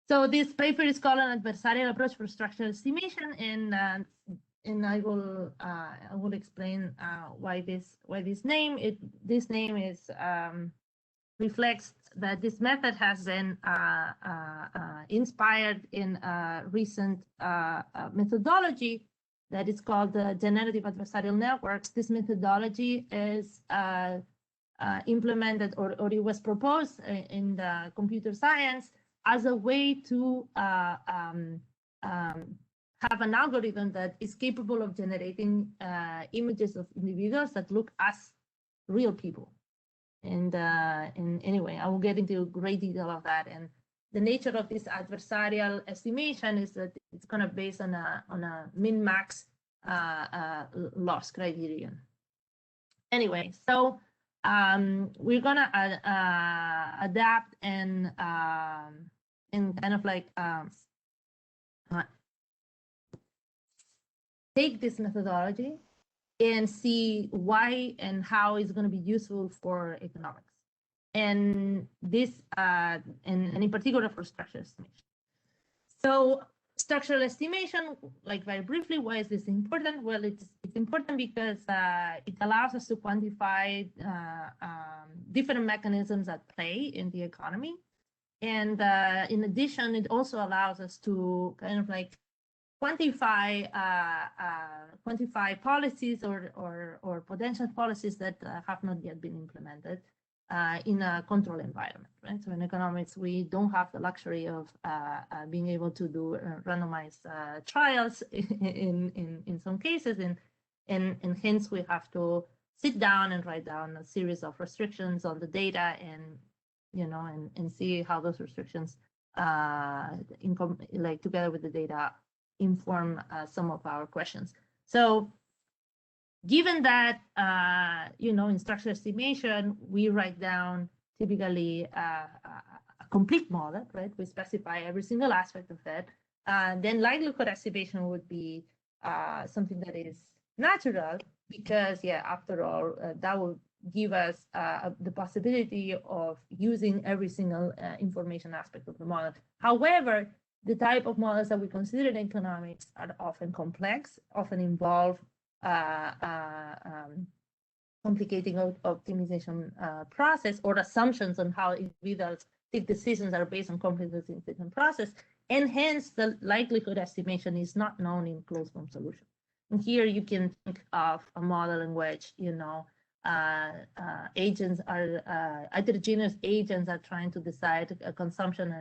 So this paper is called an adversarial approach for structural estimation, and I will explain why this name is reflects that this method has been inspired in a recent methodology that is called the Generative Adversarial Networks. This methodology is implemented, or it was proposed in the computer science as a way to have an algorithm that is capable of generating images of individuals that look as real people. And anyway, I will get into great detail of that. And the nature of this adversarial estimation is that it's going to be based on a min-max loss criterion. Anyway, so we're going to adapt and kind of like take this methodology and see why and how it's going to be useful for economics, and this and in particular for structural estimation. So structural estimation, like very briefly, why is this important? Well, it's important because it allows us to quantify different mechanisms at play in the economy, and in addition, it also allows us to kind of like quantify policies or potential policies that have not yet been implemented in a control environment, right? So in economics, we don't have the luxury of being able to do randomized trials in some cases, and hence we have to sit down and write down a series of restrictions on the data, and and see how those restrictions, like together with the data, inform some of our questions. So given that, in structural estimation, we write down typically a complete model, right? We specify every single aspect of it. Then likelihood estimation would be something that is natural because, after all, that will give us the possibility of using every single information aspect of the model. However, the type of models that we consider in economics are often complex, often involve complicating optimization process or assumptions on how individuals take decisions that are based on complex decision process, and hence the likelihood estimation is not known in closed form solution. And here you can think of a model in which agents are heterogeneous agents are trying to decide consumption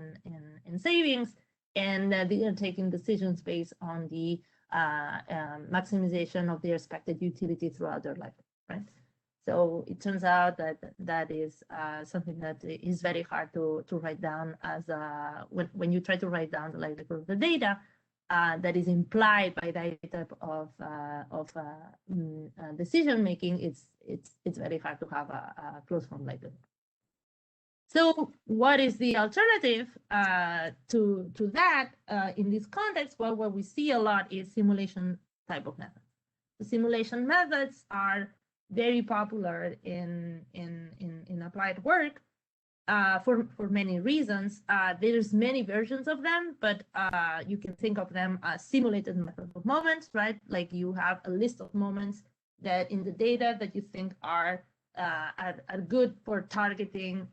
and savings, and they are taking decisions based on the maximization of their expected utility throughout their life, right? So it turns out that that is something that is very hard to write down as when you try to write down the likelihood of the data that is implied by that type of decision making. It's very hard to have a closed form likelihood. So what is the alternative to that in this context? Well, what we see a lot is simulation type of methods. The simulation methods are very popular in applied work for many reasons. There's many versions of them, but you can think of them as simulated methods of moments, right? Like you have a list of moments that in the data that you think are good for targeting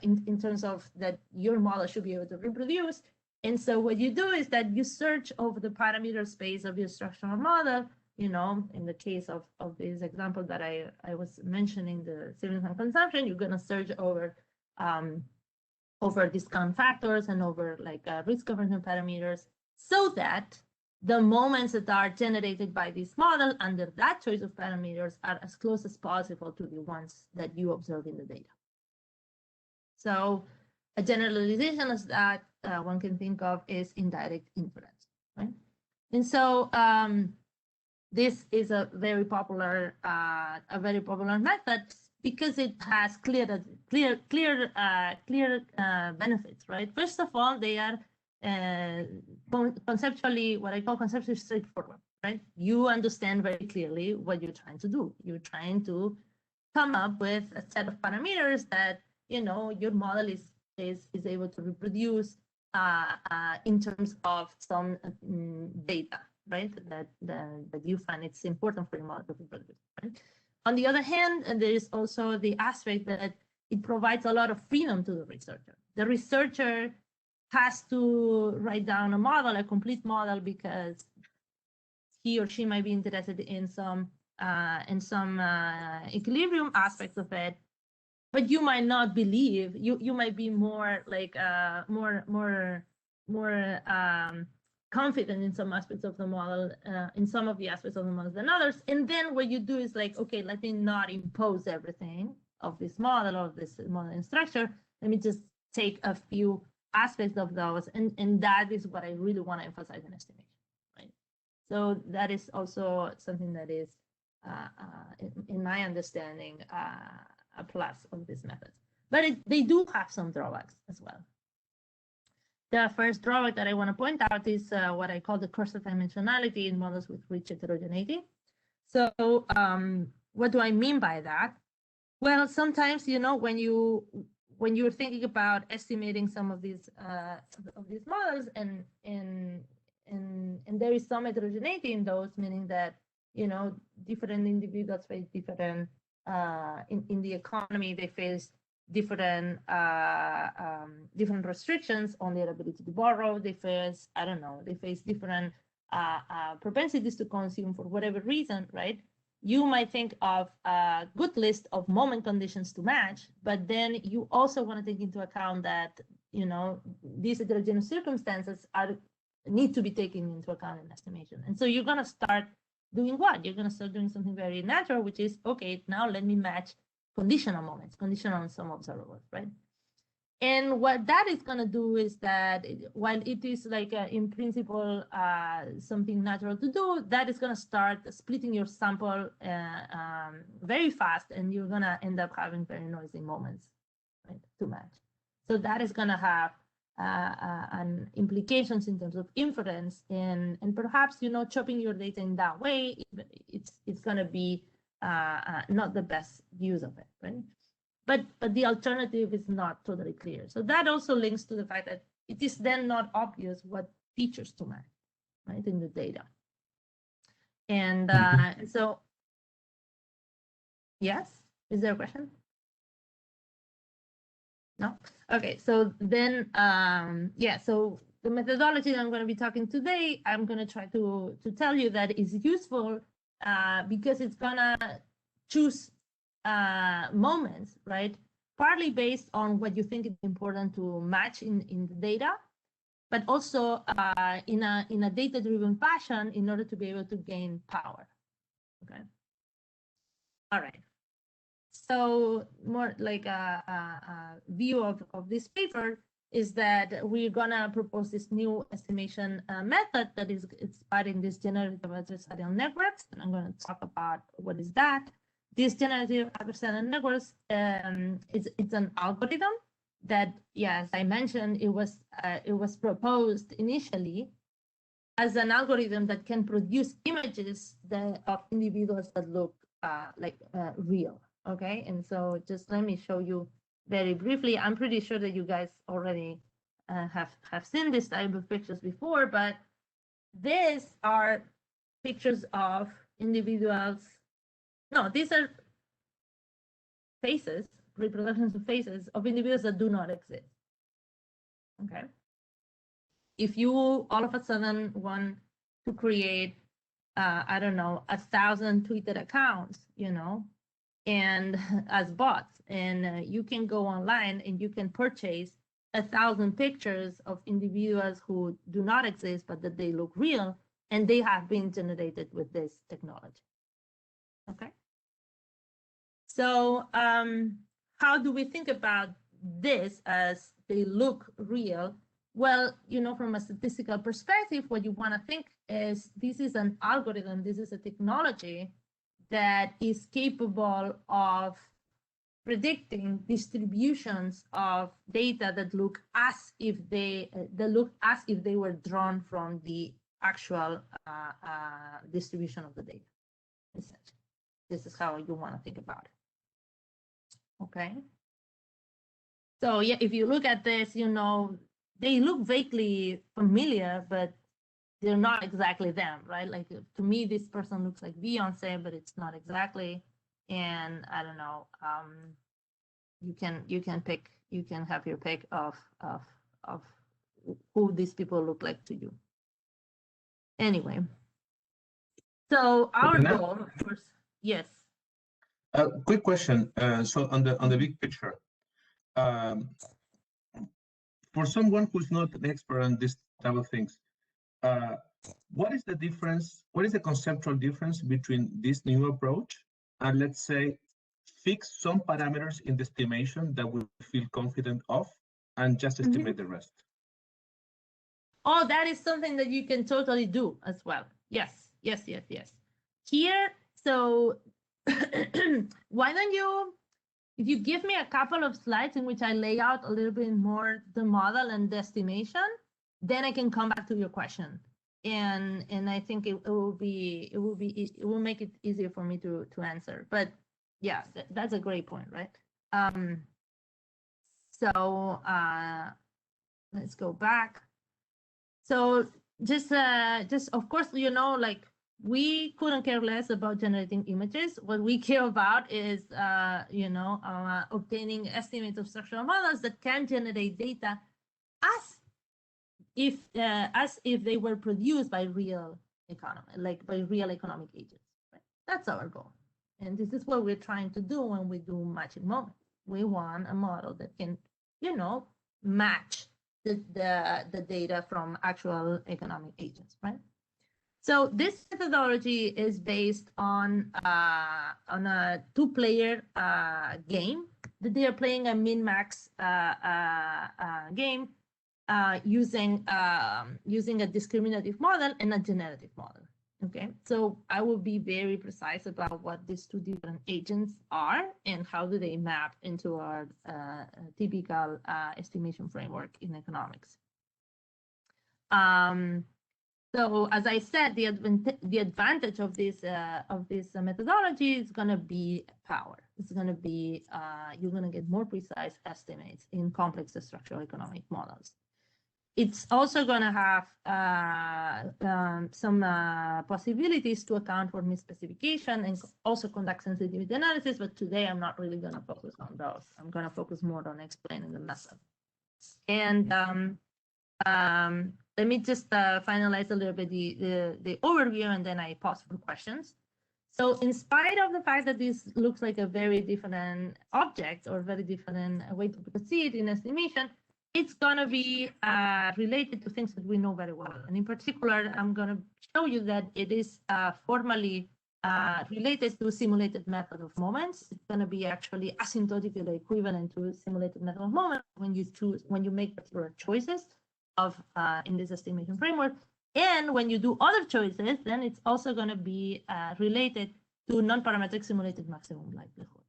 in terms of that your model should be able to reproduce. And so what you do is that you search over the parameter space of your structural model. In the case of this example that I was mentioning, the savings and consumption, you're going to search over discount factors and over like risk aversion parameters, so that the moments that are generated by this model under that choice of parameters are as close as possible to the ones that you observe in the data. So a generalization as that one can think of is indirect inference, right? And so this is a very popular method because it has clear benefits, right? First of all, they are conceptually, what I call conceptually straightforward, right? You understand very clearly what you're trying to do. You're trying to come up with a set of parameters that your model is able to reproduce in terms of some data, right? That you find it's important for your model to reproduce, right? On the other hand, there is also the aspect that it provides a lot of freedom to the researcher. The researcher has to write down a model, a complete model, because he or she might be interested in some equilibrium aspects of it, but you might not believe. You might be more like more confident in some aspects of the model, in some of the aspects of the model than others. And then what you do is like, okay, let me not impose everything of this model or this model and structure. Let me just take a few aspects of those, and that is what I really want to emphasize in estimation, right? So that is also something that is, in my understanding, a plus of these methods. But they do have some drawbacks as well. The first drawback that I want to point out is what I call the curse of dimensionality in models with rich heterogeneity. So what do I mean by that? Well, sometimes, you know, when you're thinking about estimating some of these models, and there is some heterogeneity in those, meaning that, you know, different individuals face different in the economy, they face different different restrictions on their ability to borrow. They face, I don't know, they face different propensities to consume for whatever reason, right? You might think of a good list of moment conditions to match, but then you also want to take into account that, you know, these heterogeneous circumstances need to be taken into account in estimation. And so you're going to start doing what? You're going to start doing something very natural, which is, okay, now let me match conditional moments, conditional on some observables, right? And what that is going to do is that while it is like in principle something natural to do, that is going to start splitting your sample very fast, and you're going to end up having very noisy moments, right, to match. So that is going to have an implications in terms of inference, and perhaps, you know, chopping your data in that way, it's going to be not the best use of it, right? But the alternative is not totally clear. So that also links to the fact that it is then not obvious what features to match, right, in the data. And so, yes, is there a question? No? Okay, so then, yeah, so the methodology that I'm going to be talking today, I'm going to try to tell you that is useful because it's going to choose moments, right? Partly based on what you think is important to match in the data, but also in a data-driven fashion in order to be able to gain power. Okay. All right. So more like a view of this paper is that we're gonna propose this new estimation method that is inspired in this generative adversarial networks, and I'm gonna talk about what is that. This generative adversarial networks, it's an algorithm that, yeah, as I mentioned, it was proposed initially as an algorithm that can produce images of individuals that look real. Okay, and so just let me show you very briefly. I'm pretty sure that you guys already have seen this type of pictures before, but these are pictures of individuals. No, these are faces, reproductions of faces of individuals that do not exist. Okay. If you all of a sudden want to create, I don't know, 1,000 Twitter accounts, you know, and as bots, and you can go online and you can purchase 1,000 pictures of individuals who do not exist, but that they look real, and they have been generated with this technology. Okay. So how do we think about this as they look real? Well, you know, from a statistical perspective, what you want to think is this is an algorithm, this is a technology that is capable of predicting distributions of data that look as if they were drawn from the actual distribution of the data. Essentially, this is how you want to think about it. Okay. So yeah, if you look at this, you know, they look vaguely familiar, but they're not exactly them, right? Like to me, this person looks like Beyonce, but it's not exactly. And I don't know. You can have your pick of who these people look like to you. Anyway, so our Elena? goal, of course, yes. Quick question. So on the big picture, for someone who's not an expert on this type of things, what is the difference? What is the conceptual difference between this new approach and, let's say, fix some parameters in the estimation that we feel confident of and just estimate the rest? Oh, that is something that you can totally do as well. Yes. Here, so why don't you, if you give me a couple of slides in which I lay out a little bit more the model and the estimation, then I can come back to your question. And I think it will make it easier for me to answer. But yeah, that's a great point, right? So let's go back. So just of course, like we couldn't care less about generating images. What we care about is obtaining estimates of structural models that can generate data as if they were produced by real economy, like by real economic agents. Right? That's our goal. And this is what we're trying to do when we do matching moments. We want a model that can, match the data from actual economic agents, right? So this methodology is based on a two-player game that they are playing a min-max game using a discriminative model and a generative model. Okay, so I will be very precise about what these two different agents are and how do they map into our typical estimation framework in economics. So as I said, the advantage of this methodology is going to be power. It's going to be you're going to get more precise estimates in complex structural economic models. It's also going to have some possibilities to account for misspecification and also conduct sensitivity analysis, but today I'm not really going to focus on those. I'm going to focus more on explaining the method. And let me just finalize a little bit the overview, and then I pause for questions. So in spite of the fact that this looks like a very different object or very different way to proceed in estimation, it's going to be related to things that we know very well. And in particular, I'm going to show you that it is formally related to simulated method of moments. It's going to be actually asymptotically equivalent to simulated method of moments when you make particular choices in this estimation framework. And when you do other choices, then it's also going to be related to non-parametric simulated maximum likelihood.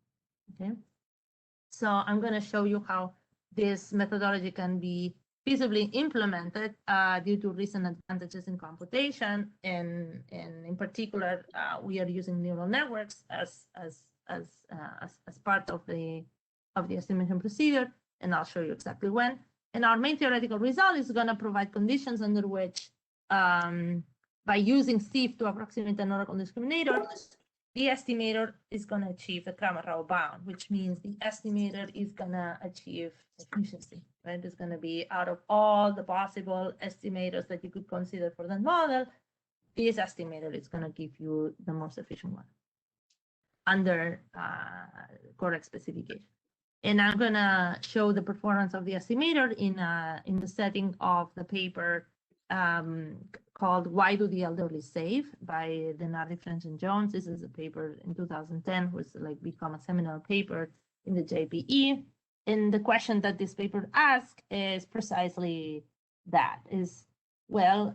Okay. So I'm going to show you how this methodology can be feasibly implemented due to recent advantages in computation, and in particular, we are using neural networks as part of the estimation procedure, and I'll show you exactly when. And our main theoretical result is going to provide conditions under which, by using SIF to approximate an oracle discriminator, the estimator is going to achieve a Kramer-Rao bound, which means the estimator is going to achieve efficiency, right? It's going to be out of all the possible estimators that you could consider for that model, this estimator is going to give you the most efficient one under correct specification. And I'm going to show the performance of the estimator in the setting of the paper called Why Do the Elderly Save by Denardi, French, and Jones. This is a paper in 2010, which like become a seminal paper in the JPE. And the question that this paper asks is precisely that, is, well,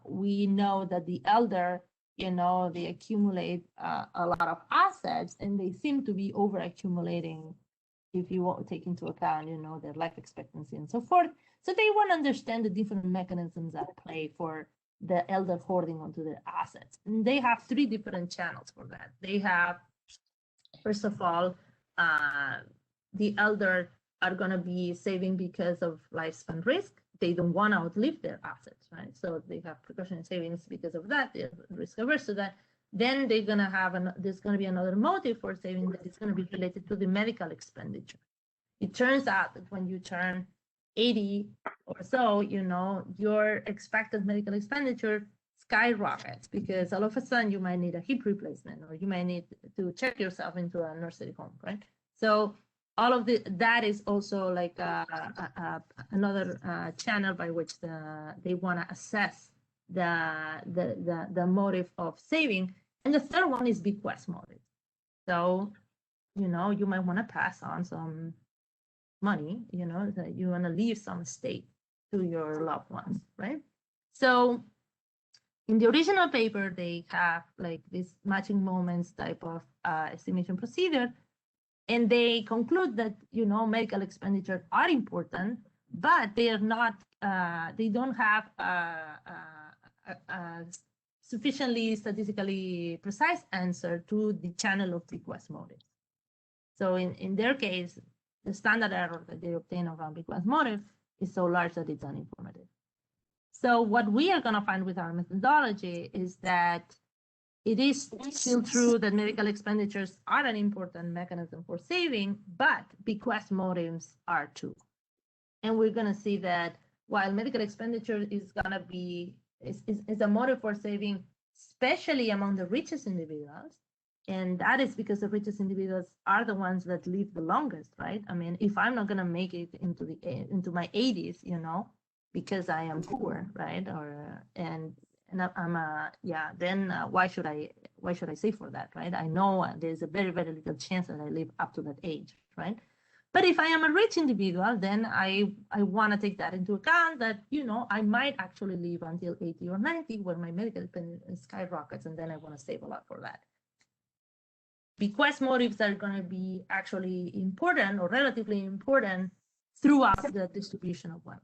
we know that the elder, they accumulate a lot of assets, and they seem to be over accumulating if you want to take into account, their life expectancy and so forth. So they want to understand the different mechanisms at play for the elder hoarding onto their assets. And they have three different channels for that. They have, first of all, the elder are going to be saving because of lifespan risk. they don't want to outlive their assets, right? So they have precautionary savings because of that. They're risk averse to that. Then they're gonna have there's gonna be another motive for saving that is gonna be related to the medical expenditure. It turns out that when you turn 80 or so, you know, your expected medical expenditure skyrockets because all of a sudden you might need a hip replacement or you might need to check yourself into a nursery home, right? So all of that is also like another channel by which they want to assess the motive of saving. And the third one is bequest motive. So, you know, you might want to pass on some money, you know, that you want to leave some estate to your loved ones, right? So in the original paper, they have like this matching moments type of estimation procedure. And they conclude that, you know, medical expenditures are important, but they are not, they don't have a sufficiently statistically precise answer to the channel of bequest motive. So in their case, the standard error that they obtain around bequest motive is so large that it's uninformative. So what we are going to find with our methodology is that it is still true that medical expenditures are an important mechanism for saving, but bequest motives are too. And we're going to see that while medical expenditure is going to be is a motive for saving, especially among the richest individuals, and that is because the richest individuals are the ones that live the longest, right? I mean, if I'm not going to make it into my 80s, you know, because I am poor, right? Or and I'm then why should I save for that, right? I know there's a very, very little chance that I live up to that age, right? But if I am a rich individual, then I want to take that into account that, you know, I might actually live until 80 or 90 when my medical expenditure skyrockets, and then I want to save a lot for that. Bequest motives are going to be actually important or relatively important throughout the distribution of wealth.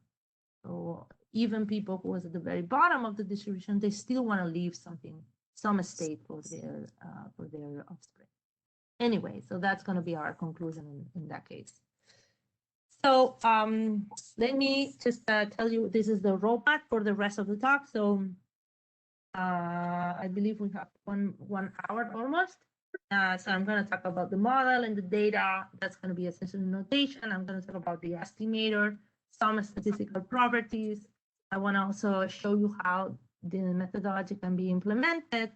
So even people who was at the very bottom of the distribution, they still want to leave something, some estate for their offspring. Anyway, so that's going to be our conclusion in that case. So let me just tell you, this is the roadmap for the rest of the talk. So I believe we have one hour almost. So I'm going to talk about the model and the data. That's going to be essentially notation. I'm going to talk about the estimator, some statistical properties. I want to also show you how the methodology can be implemented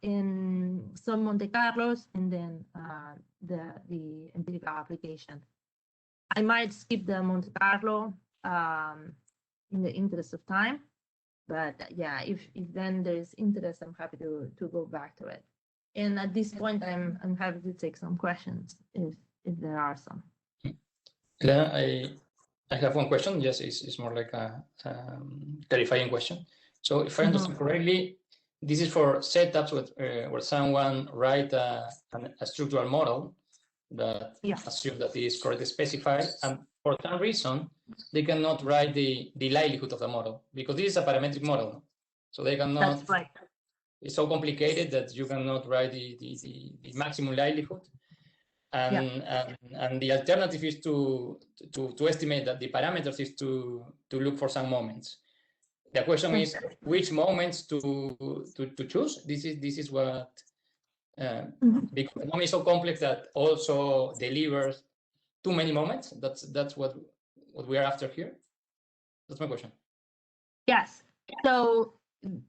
in some Monte Carlos, and then the empirical application. I might skip the Monte Carlo in the interest of time, but yeah, if then there's interest, I'm happy to go back to it. And at this point, I'm happy to take some questions if there are some. Elena, I have one question. Yes, it's more like a clarifying question. So if I understand correctly, this is for setups where someone write a structural model that assume that it is correctly specified, and for some reason they cannot write the likelihood of the model because this is a parametric model, so they cannot. That's right. It's so complicated that you cannot write the maximum likelihood, and the alternative is to estimate that the parameters is to look for some moments. The question is which moments to choose. This is what because the moment is so complex that also delivers too many moments. That's what we are after here. That's my question. Yes. So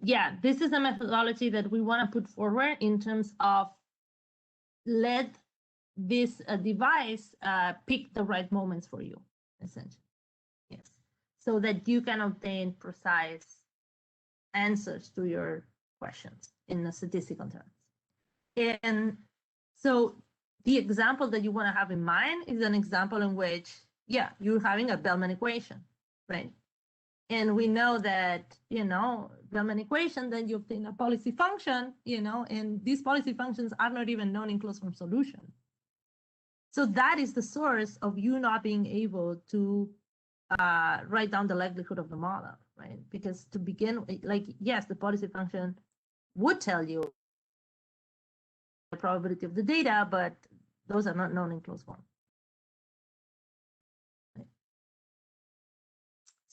yeah, this is a methodology that we want to put forward in terms of let this device pick the right moments for you, essentially. Yes. So that you can obtain precise answers to your questions in the statistical terms. And so the example that you want to have in mind is an example in which, yeah, you're having a Bellman equation, right? And we know that, you know, Bellman equation, then you obtain a policy function, you know, and these policy functions are not even known in closed form solution. So that is the source of you not being able to write down the likelihood of the model, right? Because to begin, like, yes, the policy function would tell you the probability of the data, but those are not known in closed form.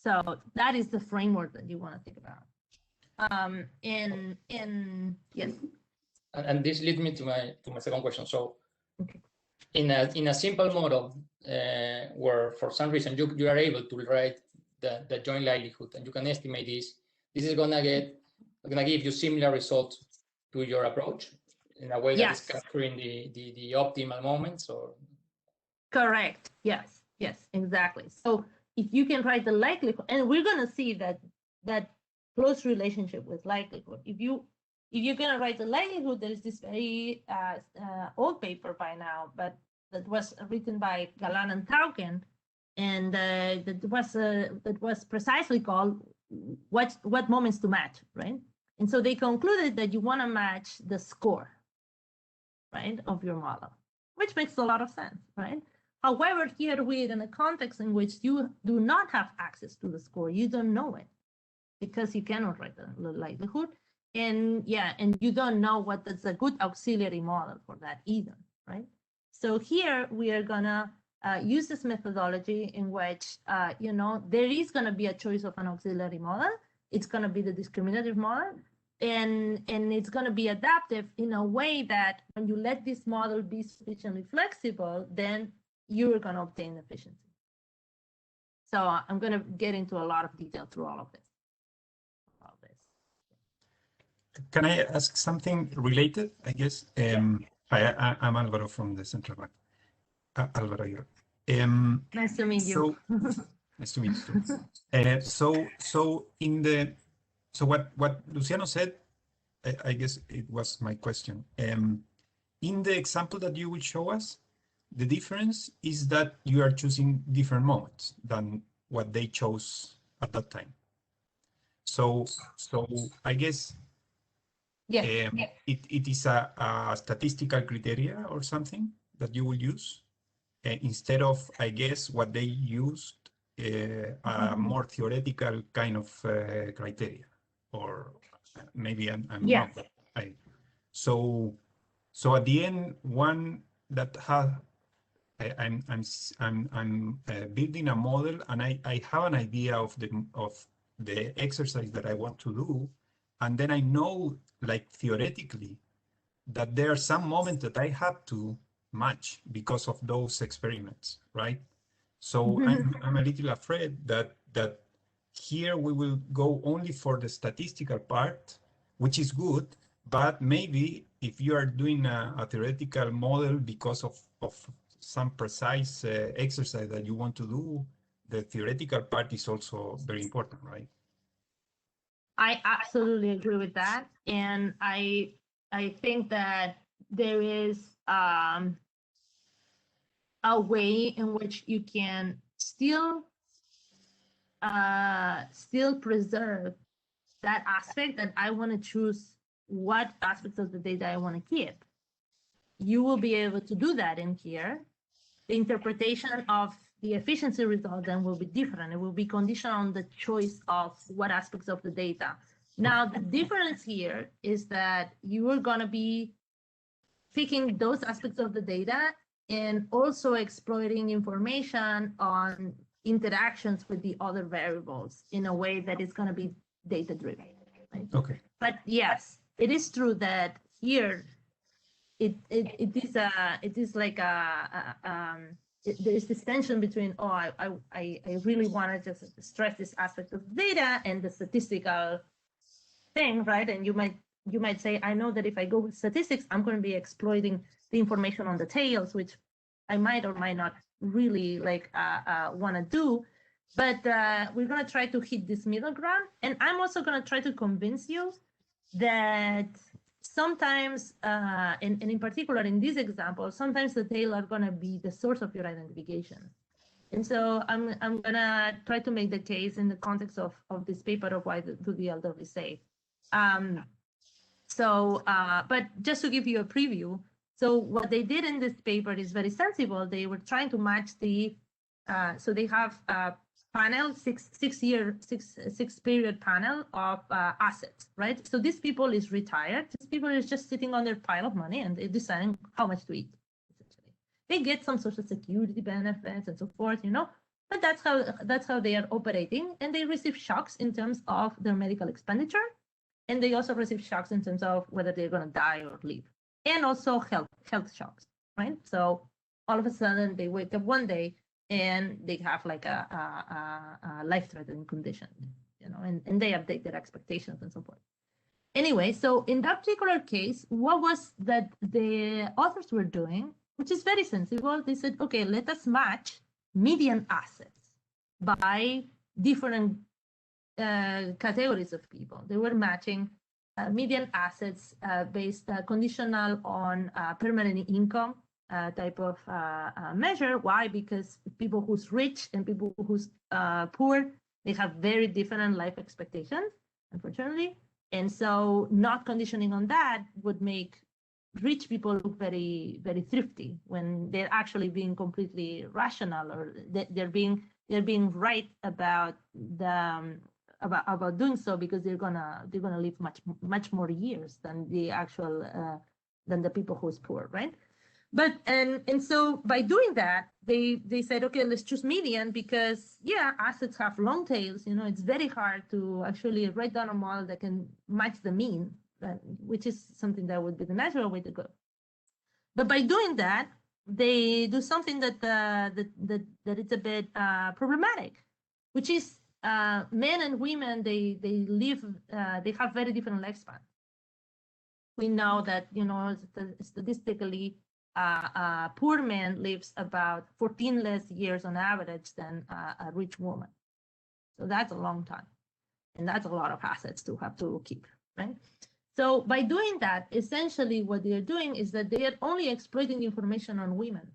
So that is the framework that you want to think about. Yes. And this leads me to my second question. So, Okay. in a simple model where for some reason you are able to write the joint likelihood and you can estimate this is gonna give you similar results to your approach in a way that is capturing the optimal moments, or correct. Yes, exactly. So if you can write the likelihood, and we're gonna see that close relationship with likelihood. If you're gonna write the likelihood, there is this very old paper by now, but that was written by Galan and Tauken, and that was precisely called what moments to match, right? And so they concluded that you want to match the score, right, of your model, which makes a lot of sense, right? However, here we're in a context in which you do not have access to the score. You don't know it because you cannot write the likelihood. And you don't know what is a good auxiliary model for that either, right? So here we are gonna use this methodology in which, there is gonna be a choice of an auxiliary model. It's gonna be the discriminative model, and it's gonna be adaptive in a way that when you let this model be sufficiently flexible, then you're gonna obtain efficiency. So I'm gonna get into a lot of detail through all of this. Can I ask something related, I guess? I'm Alvaro from the Central Bank. Alvaro, nice to meet you. Nice to meet you. So what Luciano said, I guess it was my question. In the example that you will show us, the difference is that you are choosing different moments than what they chose at that time. So I guess it is a statistical criteria or something that you will use instead of, I guess, what they used, a more theoretical kind of criteria, or maybe I'm wrong. So at the end, one that has, I'm building a model, and I have an idea of the exercise that I want to do, and then I know, like theoretically, that there are some moments that I have to match because of those experiments, right? So I'm a little afraid that here we will go only for the statistical part, which is good, but maybe if you are doing a theoretical model because of some precise exercise that you want to do, the theoretical part is also very important, right? I absolutely agree with that, and I think that there is a way in which you can still preserve that aspect that I want to choose what aspects of the data I want to keep. You will be able to do that in here. The interpretation of the efficiency result then will be different. It will be conditional on the choice of what aspects of the data. Now, the difference here is that you are going to be picking those aspects of the data and also exploiting information on interactions with the other variables in a way that is going to be data-driven. Right? Okay. But yes, it is true that here it is like there is this tension between, I really want to just stress this aspect of the data and the statistical thing, right? And you might say, I know that if I go with statistics, I'm going to be exploiting the information on the tails, which I might or might not really want to do. But we're going to try to hit this middle ground. And I'm also going to try to convince you that sometimes, and in particular in this example, sometimes the tail are going to be the source of your identification. And so I'm going to try to make the case in the context of this paper of why do the elderly say. But just to give you a preview, so what they did in this paper is very sensible. They were trying to match so they have a panel, six period panel of assets, right? So these people is retired. These people is just sitting on their pile of money and they're deciding how much to eat, essentially. They get some social security benefits and so forth, But that's how they are operating, and they receive shocks in terms of their medical expenditure, and they also receive shocks in terms of whether they're going to die or live, and also health shocks, right? So all of a sudden they wake up one day and they have like a life-threatening condition, you know, and they update their expectations and so forth. Anyway, so in that particular case, what was that the authors were doing, which is very sensible, they said, okay, let us match median assets by different categories of people. They were matching median assets based conditional on permanent income type of measure. Why? Because people who's rich and people who's poor, they have very different life expectations, unfortunately. And so not conditioning on that would make rich people look very, very thrifty when they're actually being completely rational, or they're being right about the about doing so, because they're gonna live much more years than the actual than the people who's poor, right? But and so by doing that, they said, okay, let's choose median, because yeah, assets have long tails. You know, it's very hard to actually write down a model that can match the mean, which is something that would be the natural way to go. But by doing that, they do something that it's a bit problematic, which is men and women, they live, they have very different lifespans. We know that, you know, statistically, a poor man lives about 14 less years on average than a rich woman. So that's a long time. And that's a lot of assets to have to keep, right? So by doing that, essentially what they're doing is that they are only exploiting information on women,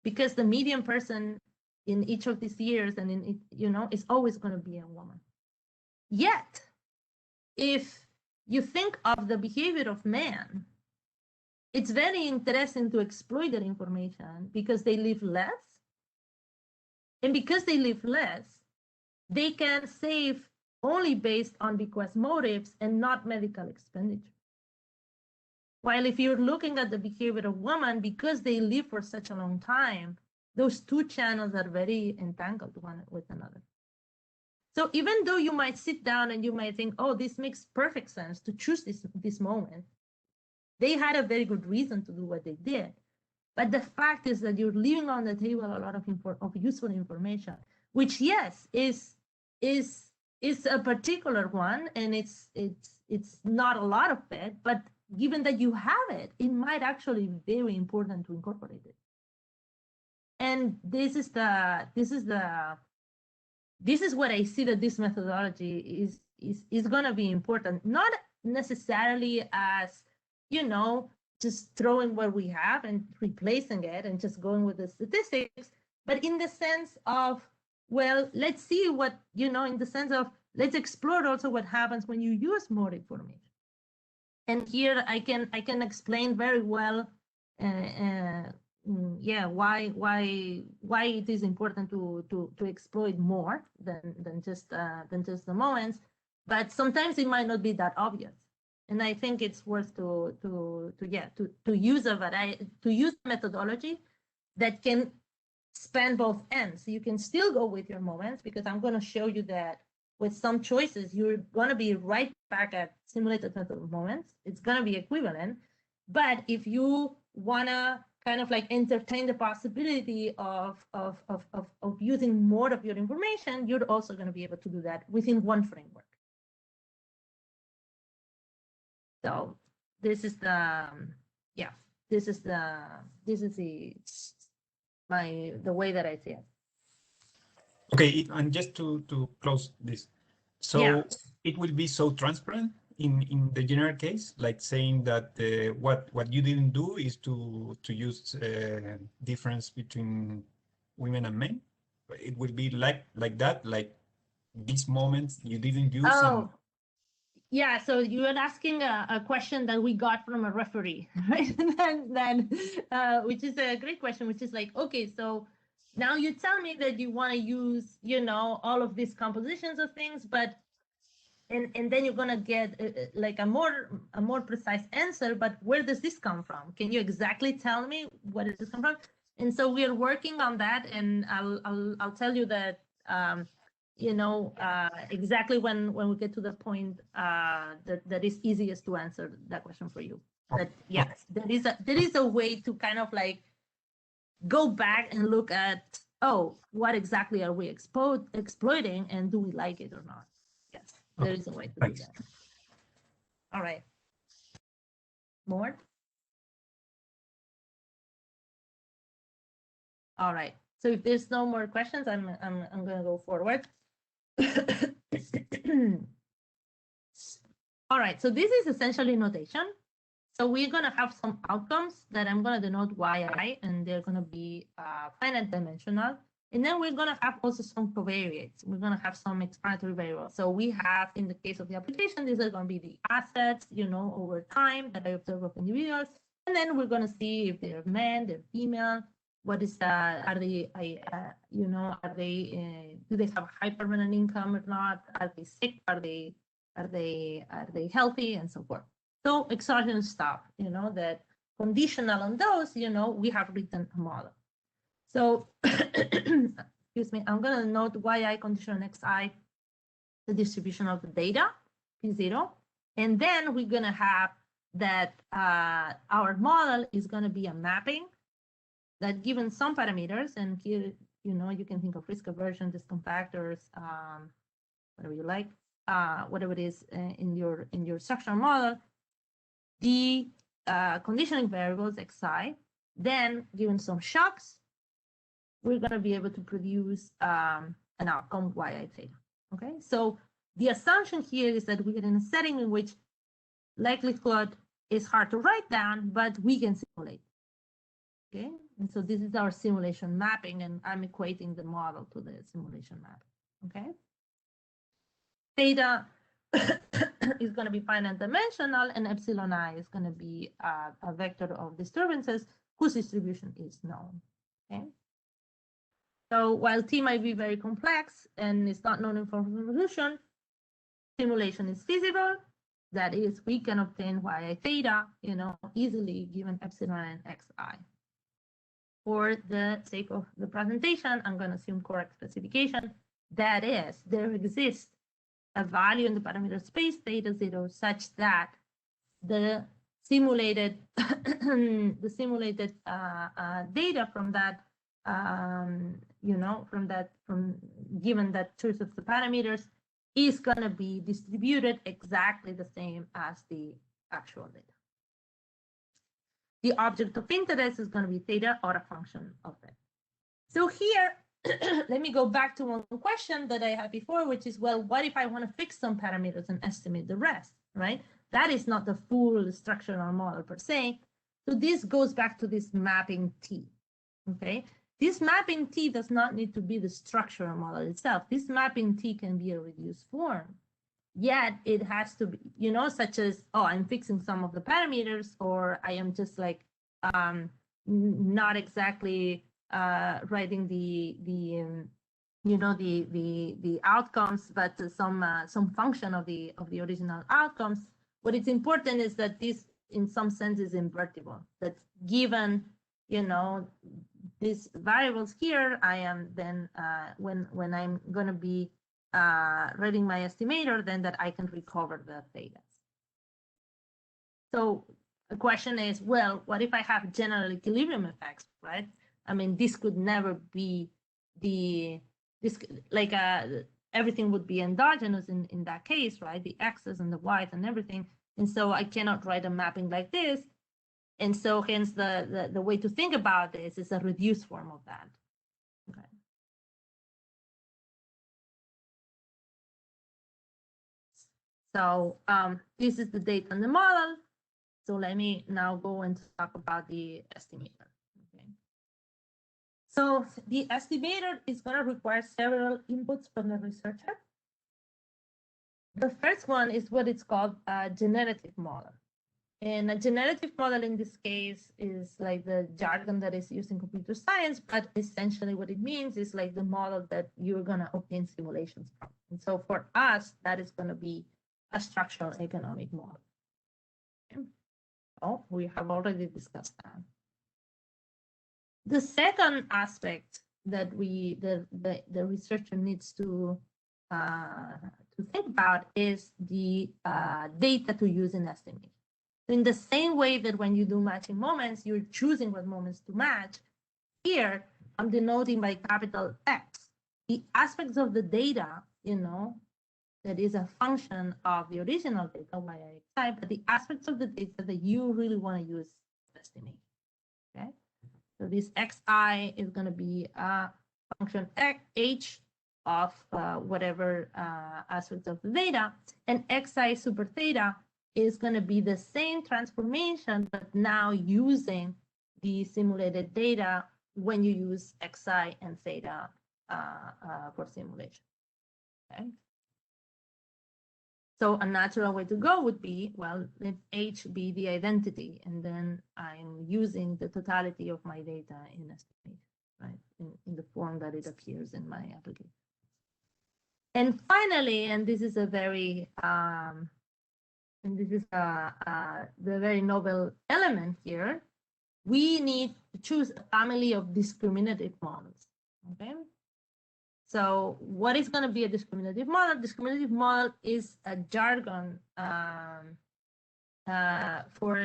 because the median person in each of these years and in, you know, is always going to be a woman. Yet, if you think of the behavior of men, it's very interesting to exploit that information, because they live less. And because they live less, they can save only based on bequest motives and not medical expenditure. While if you're looking at the behavior of women, because they live for such a long time, those two channels are very entangled one with another. So even though you might sit down and you might think, oh, this makes perfect sense to choose this moment, they had a very good reason to do what they did. But the fact is that you're leaving on the table a lot of useful information, which, yes, is a particular one, and it's not a lot of it, but given that you have it, it might actually be very important to incorporate it. And this is what I see, that this methodology is going to be important, not necessarily as, you know, just throwing what we have and replacing it and just going with the statistics, but in the sense of, well, let's see what, you know, in the sense of, let's explore also what happens when you use more information. And here I can explain very well, yeah, why it is important to exploit more than just the moments, but sometimes it might not be that obvious. And I think it's worth to use a variety, to use methodology that can span both ends. You can still go with your moments, because I'm going to show you that with some choices, you're going to be right back at simulated method of moments. It's going to be equivalent. But if you want to kind of like entertain the possibility of using more of your information, you're also going to be able to do that within one framework. So this is the way that I see it. Okay, and just to close this, so yeah, it will be so transparent in the general case, like saying that what you didn't do is to use difference between women and men. It will be like that, like these moments you didn't use. Oh, yeah. So you were asking a question that we got from a referee, right? then which is a great question, which is like, okay, so now you tell me that you want to use, you know, all of these compositions of things, but and then you're gonna get like a more precise answer. But where does this come from? Can you exactly tell me where does this come from? And so we are working on that, and I'll tell you that exactly when we get to the point that is easiest to answer that question for you. But yes, there is a way to kind of like go back and look at, oh, what exactly are we exploiting, and do we like it or not? Yes, there is a way to do that. All right. More? All right. So if there's no more questions, I'm going to go forward. All right. So this is essentially notation. So we're going to have some outcomes that I'm going to denote yi, and they're going to be finite dimensional. And then we're going to have also some covariates. We're going to have some explanatory variables. So we have, in the case of the application, these are going to be the assets, over time that I observe of individuals. And then we're going to see if they're men, they're female. What is that? Are they, do they have a high permanent income or not? Are they sick? Are they healthy, and so forth? So exogenous stuff, that conditional on those, we have written a model. So, excuse me, I'm going to note yi conditional xi, the distribution of the data, P0. And then we're going to have that our model is going to be a mapping that given some parameters, and here, you can think of risk aversion, discompactors, whatever you like, whatever it is in your structural model, the conditioning variables xi, then given some shocks, we're going to be able to produce an outcome yi theta. Okay, so the assumption here is that we are in a setting in which likelihood is hard to write down, but we can simulate. Okay, and so this is our simulation mapping, and I'm equating the model to the simulation mapping. Okay, theta is going to be finite dimensional, and epsilon I is going to be a vector of disturbances whose distribution is known. Okay, so while T might be very complex and it's not known in form of resolution, simulation is feasible. That is, we can obtain yi theta, easily given epsilon and xi. For the sake of the presentation, I'm going to assume correct specification. That is, there exists a value in the parameter space theta 0 such that the simulated data from that from given that choice of the parameters is going to be distributed exactly the same as the actual data. The object of interest is going to be theta or a function of it. So here, let me go back to one question that I had before, which is, well, what if I want to fix some parameters and estimate the rest, right? That is not the full structural model per se. So this goes back to this mapping T, okay? This mapping T does not need to be the structural model itself. This mapping T can be a reduced form. Yet it has to be, such as, oh, I'm fixing some of the parameters, or I am just like not exactly writing the outcomes, but some function of the original outcomes. What is important is that this, in some sense, is invertible. That given these variables here, I am then when I'm going to be writing my estimator, then that I can recover the theta. So the question is, well, what if I have general equilibrium effects, right? I mean, this could never be everything would be endogenous in that case, right? The x's and the y's and everything. And so I cannot write a mapping like this. And so hence the way to think about this is a reduced form of that. Okay. So this is the data and the model. So let me now go and talk about the estimator. Okay. So the estimator is going to require several inputs from the researcher. The first one is what it's called a generative model. And a generative model in this case is like the jargon that is used in computer science, but essentially what it means is like the model that you're going to obtain simulations from. And so for us, that is going to be a structural economic model. Okay. Oh, we have already discussed that. The second aspect that the researcher needs to think about is the data to use in estimation. In the same way that when you do matching moments, you're choosing what moments to match. Here, I'm denoting by capital X the aspects of the data, that is a function of the original data, y, but the aspects of the data that you really want to use to estimate. Okay, so this xi is going to be a function h of whatever aspect of the data, and xi super theta is going to be the same transformation, but now using the simulated data when you use xi and theta for simulation. Okay. So a natural way to go would be, well, let H be the identity, and then I'm using the totality of my data in estimation, right, in the form that it appears in my application. And finally, and this is a very, the very novel element here, we need to choose a family of discriminative models, okay? So what is going to be a discriminative model? Discriminative model is a jargon for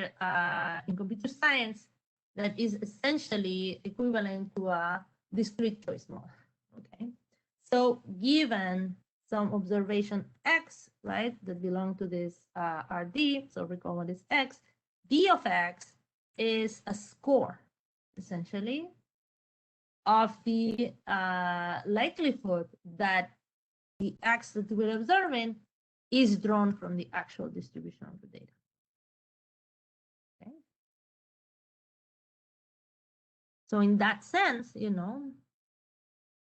in computer science that is essentially equivalent to a discrete choice model. Okay, so given some observation x, right, that belong to this RD, so recall what is x, d of x is a score, essentially, of the likelihood that the x that we're observing is drawn from the actual distribution of the data. Okay. So in that sense,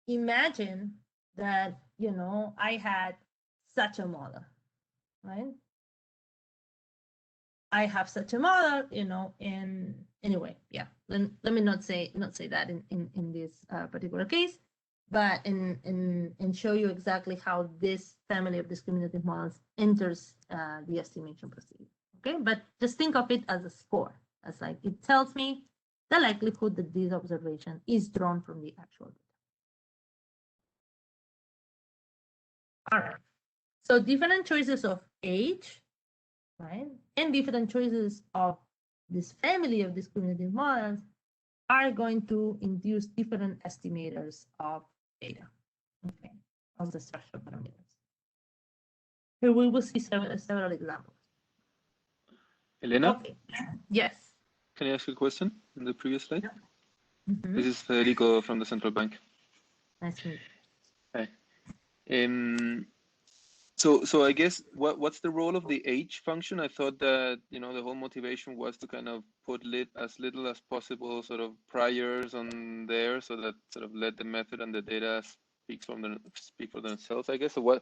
imagine that, I had such a model, right? I have such a model, in anyway, yeah. Let me not say that in this particular case, but and show you exactly how this family of discriminative models enters the estimation procedure. Okay, but just think of it as a score, as like it tells me the likelihood that this observation is drawn from the actual data. All right. So different choices of age, right, and different choices of this family of discriminative models are going to induce different estimators of data, okay, of the structural parameters. Here we will see several examples. Elena? Okay. Yes. Can I ask you a question in the previous slide? Yeah. Mm-hmm. This is Federico from the Central Bank. Nice to meet you. Hi. So I guess what's the role of the H function? I thought that the whole motivation was to kind of put as little as possible sort of priors on there, so that sort of let the method and the data speak for themselves, I guess. So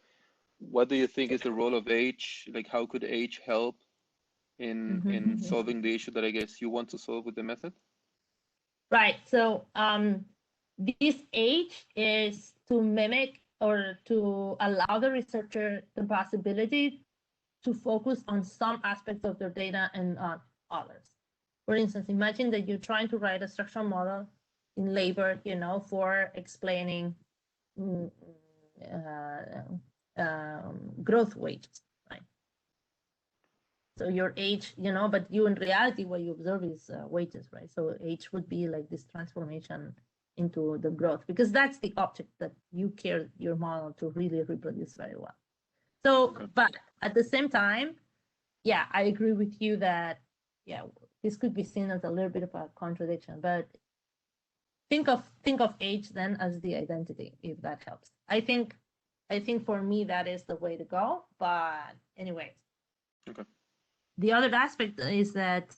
what do you think is the role of H? Like, how could H help in solving the issue that I guess you want to solve with the method? Right. So this H is to mimic or to allow the researcher the possibility to focus on some aspects of their data and on others. For instance, imagine that you're trying to write a structural model in labor, for explaining growth wages, right? So your H, but you in reality, what you observe is wages, right? So H would be like this transformation into the growth, because that's the object that you care your model to really reproduce very well. So, but at the same time, yeah, I agree with you that, yeah, this could be seen as a little bit of a contradiction, but think of H then as the identity, if that helps. I think for me that is the way to go, but anyways. Okay. The other aspect is that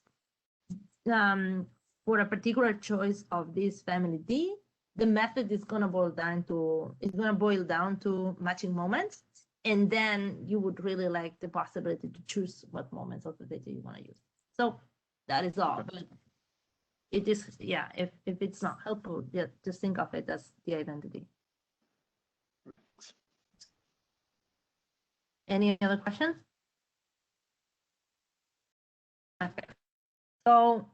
for a particular choice of this family D, the method is going to boil down to matching moments, and then you would really like the possibility to choose what moments of the data you want to use. So that is all. But it is, yeah, if it's not helpful, yeah, just think of it as the identity. Any other questions? Okay. So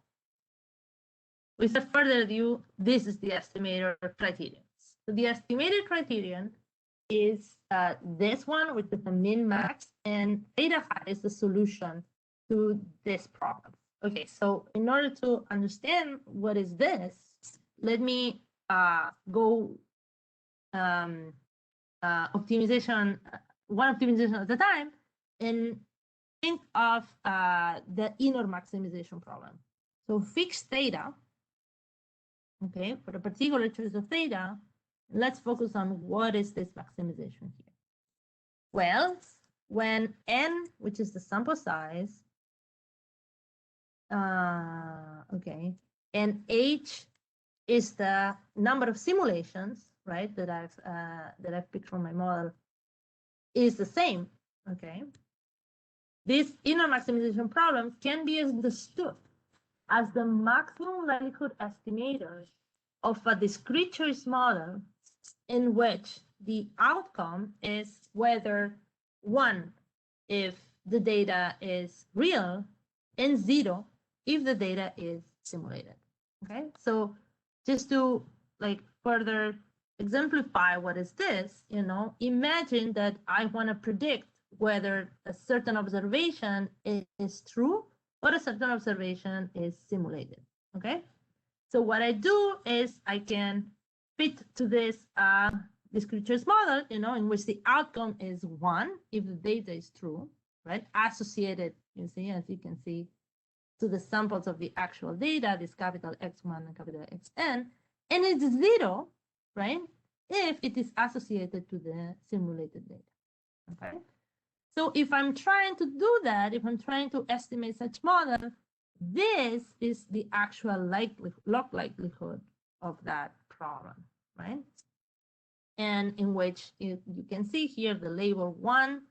Without further ado, this is the estimator criterion. So the estimated criterion is this one with the min max, and theta hat is the solution to this problem. Okay, so in order to understand what is this, let me go optimization, one optimization at a time, and think of the inner maximization problem. So fixed theta, okay, for a particular choice of theta, let's focus on what is this maximization here. Well, when n, which is the sample size, okay, and h is the number of simulations, right, that I've picked from my model, is the same, okay. This inner maximization problem can be understood as the maximum likelihood estimator of a discrete choice model in which the outcome is whether 1 if the data is real and 0 if the data is simulated. Okay, so just to like further exemplify what is this, you know, imagine that I want to predict whether a certain observation is true or a certain observation is simulated. Okay, so what I do is I can fit to this discrete choice model, you know, in which the outcome is 1 if the data is true, right? Associated, you see, as you can see, to the samples of the actual data, this capital X1 and capital Xn, and it's 0, right, if it is associated to the simulated data. Okay. So if I'm trying to do that, if I'm trying to estimate such model, this is the actual log likelihood of that problem, right? And in which you can see here the label 1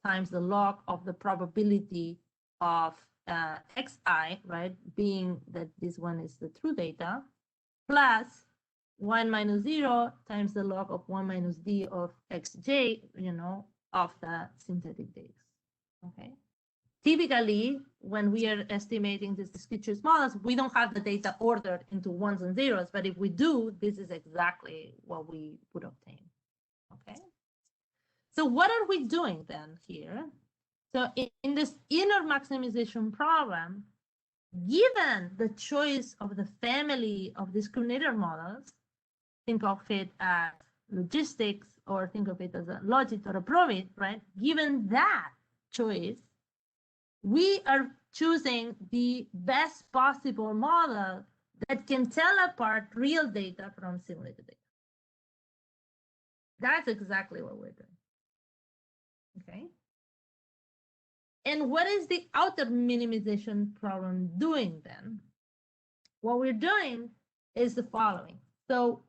times the log of the probability of xi, right, being that this one is the true data, plus 1 minus 0 times the log of 1 minus d of xj, you know, of the synthetic data. Okay. Typically, when we are estimating these discrete choice models, we don't have the data ordered into ones and zeros, but if we do, this is exactly what we would obtain. Okay. So what are we doing then here? So in this inner maximization problem, given the choice of the family of discriminator models, think of it as logistics or think of it as a logit or a probit, right? Given that choice, we are choosing the best possible model that can tell apart real data from simulated data. That's exactly what we're doing. Okay. And what is the outer minimization problem doing then? What we're doing is the following. So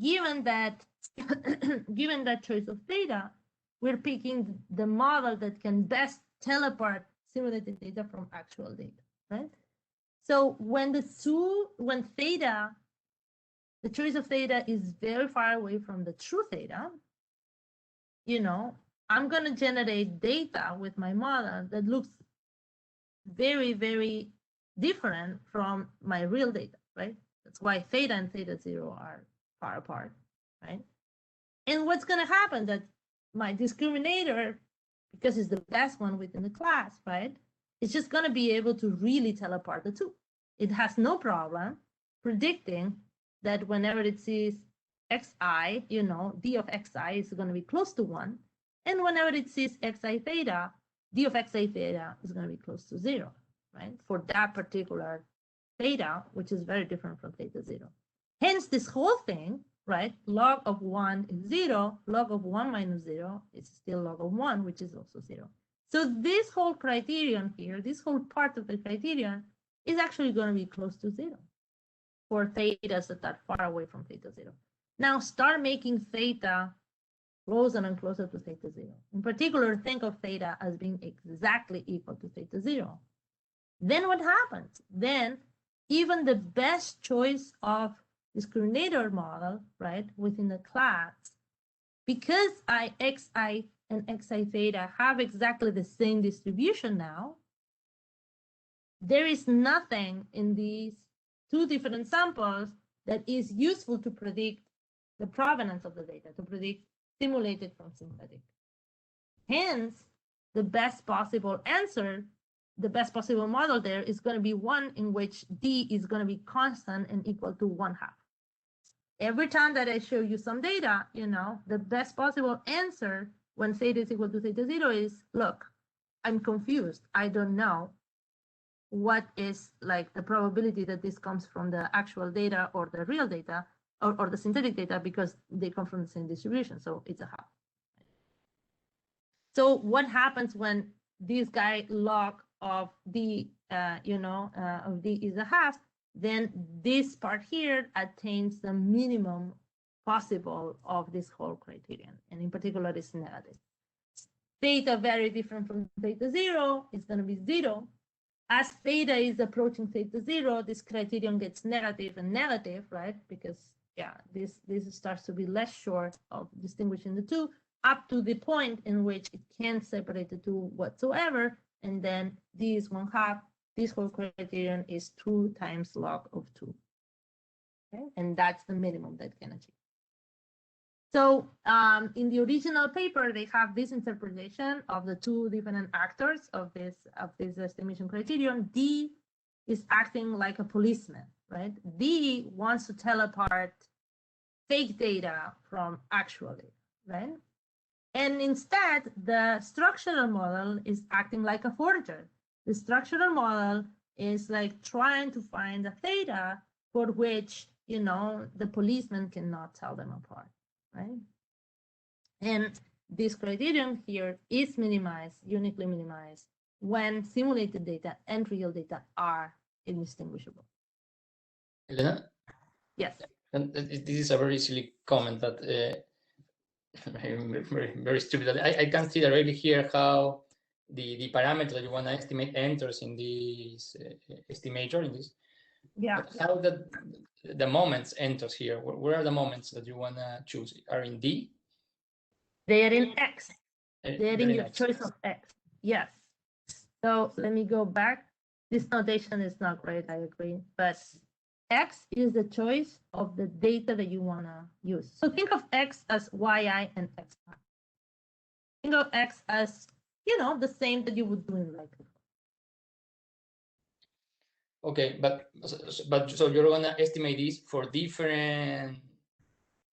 given that given that choice of data, we're picking the model that can best tell apart simulated data from actual data, right? So when theta, the choice of theta is very far away from the true theta, you know, I'm going to generate data with my model that looks very, very different from my real data, right? That's why theta and theta 0 are far apart, right? And what's going to happen that my discriminator, because it's the best one within the class, right? It's just going to be able to really tell apart the two. It has no problem predicting that whenever it sees xi, you know, d of xi is going to be close to 1. And whenever it sees xi theta, d of xi theta is going to be close to 0, right? For that particular theta, which is very different from theta 0. Hence, this whole thing, right? Log of 1 is 0. Log of 1 minus 0 is still log of 1, which is also 0. So this whole criterion here, this whole part of the criterion is actually going to be close to 0 for thetas that are far away from theta 0. Now start making theta closer and closer to theta 0. In particular, think of theta as being exactly equal to theta 0. Then what happens? Then even the best choice of discriminator model, right, within the class, because xi and xi theta have exactly the same distribution now, there is nothing in these two different samples that is useful to predict the provenance of the data, to predict simulated from synthetic. Hence, the best possible answer, the best possible model there is going to be one in which D is going to be constant and equal to 1/2. Every time that I show you some data, the best possible answer when theta is equal to theta 0 is, look, I'm confused. I don't know what is like the probability that this comes from the actual data or the real data or the synthetic data, because they come from the same distribution. So it's a half. So what happens when this guy log of D, of D is a half? Then this part here attains the minimum possible of this whole criterion, and in particular, it's negative. Theta very different from theta 0 is going to be 0. As theta is approaching theta 0, this criterion gets negative and negative, right? Because this starts to be less sure of distinguishing the two, up to the point in which it can't separate the two whatsoever, and then D is 1/2. This whole criterion is 2 times log of 2. Okay, and that's the minimum that can achieve. So in the original paper, they have this interpretation of the two different actors of this estimation criterion. D is acting like a policeman, right? D wants to tell apart fake data from actual data, right? And instead, the structural model is acting like a forger. The structural model is like trying to find a theta for which, the policeman cannot tell them apart, right? And this criterion here is minimized, uniquely minimized, when simulated data and real data are indistinguishable. Elena? Yes. And this is a very silly comment that very stupid. I can't see directly here how the parameter that you want to estimate enters in this estimator, in this. Yeah. But how the moments enters here? Where are the moments that you want to choose? Are in D? They are in X. They're in your X. choice of X. Yes. So let me go back. This notation is not great, I agree. But X is the choice of the data that you want to use. So think of X as YI and XI. Think of X as, the same that you would do in likelihood. Okay, but so you're gonna estimate this for different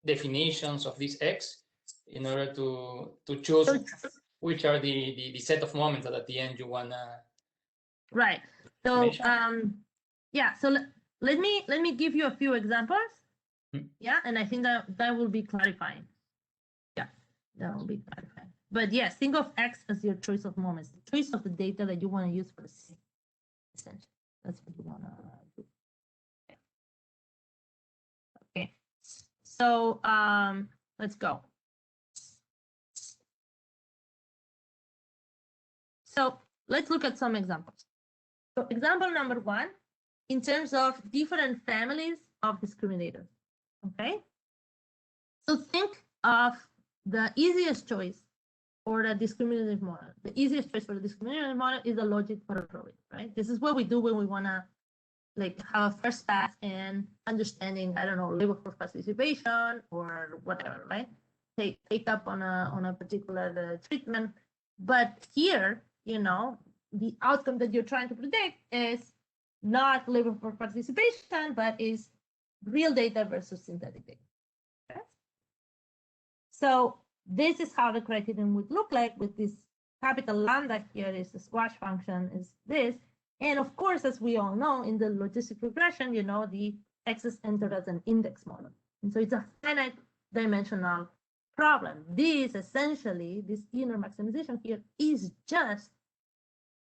definitions of this X in order to choose which are the set of moments that at the end you wanna. Right. So measure. yeah. So let me give you a few examples. Yeah, and I think that will be clarifying. Yeah, that will be clarifying. But yes, think of X as your choice of moments, the choice of the data that you want to use for the same. Essentially, that's what you want to do. Okay. So let's go. So let's look at some examples. So example number 1, in terms of different families of discriminators. Okay. So think of the easiest choice for the discriminative model. The easiest choice for the discriminative model is the logic for a probability, right? This is what we do when we want to have a first pass in understanding, I don't know, labor force participation or whatever, right? Take up on a particular treatment. But here, the outcome that you're trying to predict is not labor force participation, but is real data versus synthetic data. Okay? So this is how the criterion would look like with this capital lambda here is the squash function is this. And of course, as we all know, in the logistic regression, the X is entered as an index model. And so it's a finite dimensional problem. This essentially, this inner maximization here is just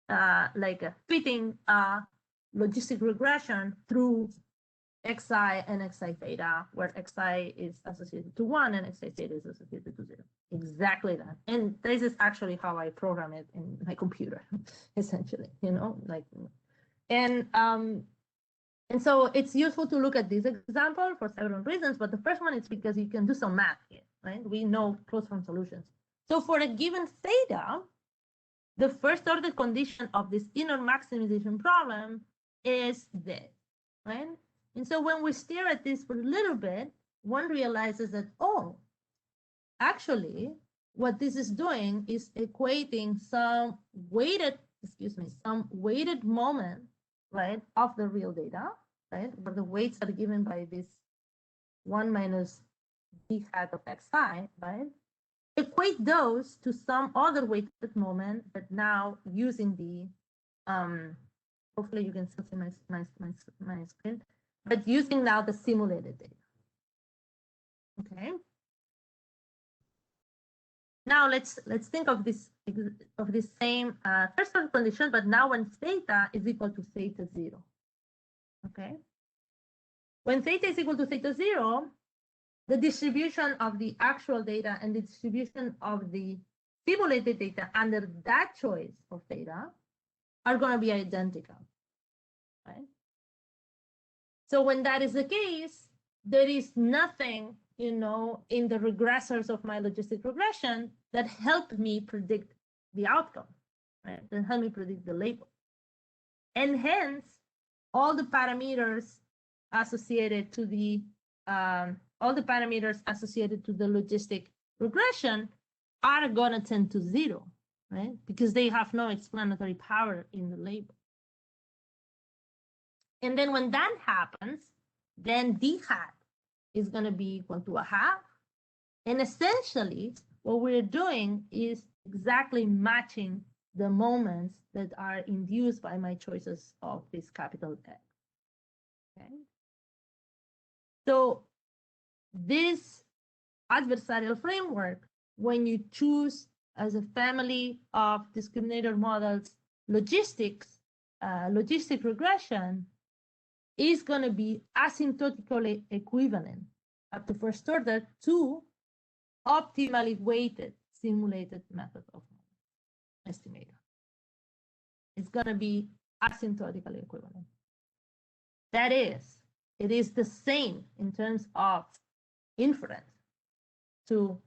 like fitting a logistic regression through Xi and Xi theta, where Xi is associated to 1 and Xi theta is associated to 0. Exactly that. And this is actually how I program it in my computer, essentially, and so it's useful to look at this example for several reasons, but the first one is because you can do some math here, right? We know closed form solutions. So for a given theta, the first order condition of this inner maximization problem is this, right? And so when we stare at this for a little bit, one realizes that, oh, actually, what this is doing is equating some weighted moment, right, of the real data, right, where the weights are given by this 1 minus d hat of xi, right? Equate those to some other weighted moment, but now using the, hopefully you can still see my screen, but using now the simulated data. Okay. Now let's think of this same threshold condition, but now when theta is equal to theta 0. Okay. When theta is equal to theta 0, the distribution of the actual data and the distribution of the simulated data under that choice of theta are going to be identical, right? So when that is the case, there is nothing, you know, in the regressors of my logistic regression that help me predict the outcome, right? That help me predict the label. And hence, all the parameters associated to the logistic regression are going to tend to 0, right? Because they have no explanatory power in the label. And then when that happens, then d hat is going to be equal to 1/2. And essentially, what we're doing is exactly matching the moments that are induced by my choices of this capital X. Okay. So this adversarial framework, when you choose as a family of discriminator models logistic regression, is going to be asymptotically equivalent up to first order to optimally weighted simulated method of estimator. It's going to be asymptotically equivalent. That is, it is the same in terms of inference to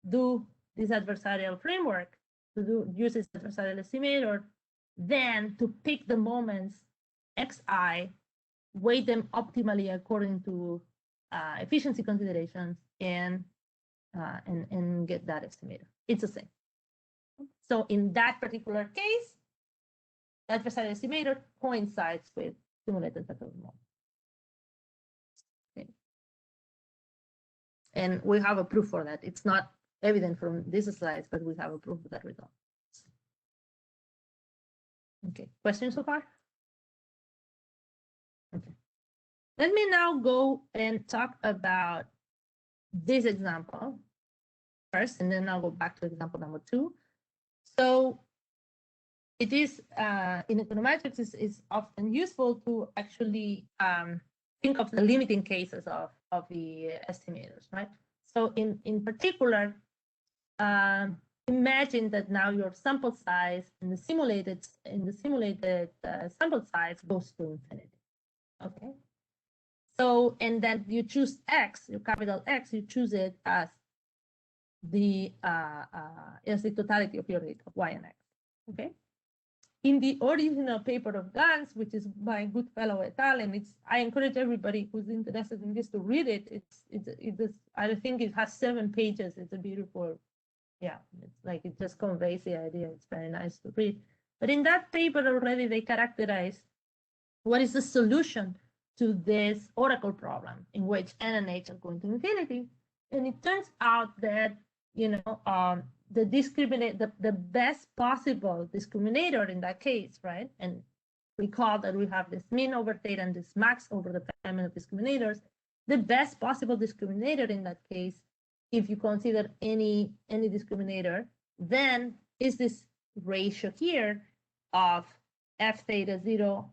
do this adversarial framework, to use this adversarial estimator, then to pick the moments xi, weight them optimally according to efficiency considerations, and get that estimator. It's the same. So in that particular case, the adversarial estimator coincides with simulated method model. Okay. And we have a proof for that. It's not evident from these slides, but we have a proof of that result. Okay, questions so far? Okay. Let me now go and talk about this example first, and then I'll go back to example number 2. So it is, in econometrics, is often useful to actually think of the limiting cases of the estimators, right? So in particular, imagine that now your sample size in the simulated sample size goes to infinity, okay? So, and then you choose X, your capital X, you choose it as the totality of your data, Y and X, okay? In the original paper of Gans, which is by Goodfellow et al., and I encourage everybody who's interested in this to read it. I think it has 7 pages. It's a beautiful, yeah, it's like it just conveys the idea. It's very nice to read. But in that paper already, they characterize what is the solution to this oracle problem in which n and h are going to infinity. And it turns out that, you know, the best possible discriminator in that case, right? And recall that we have this mean over theta and this max over the family of discriminators. The best possible discriminator in that case, if you consider any discriminator, then is this ratio here of f theta 0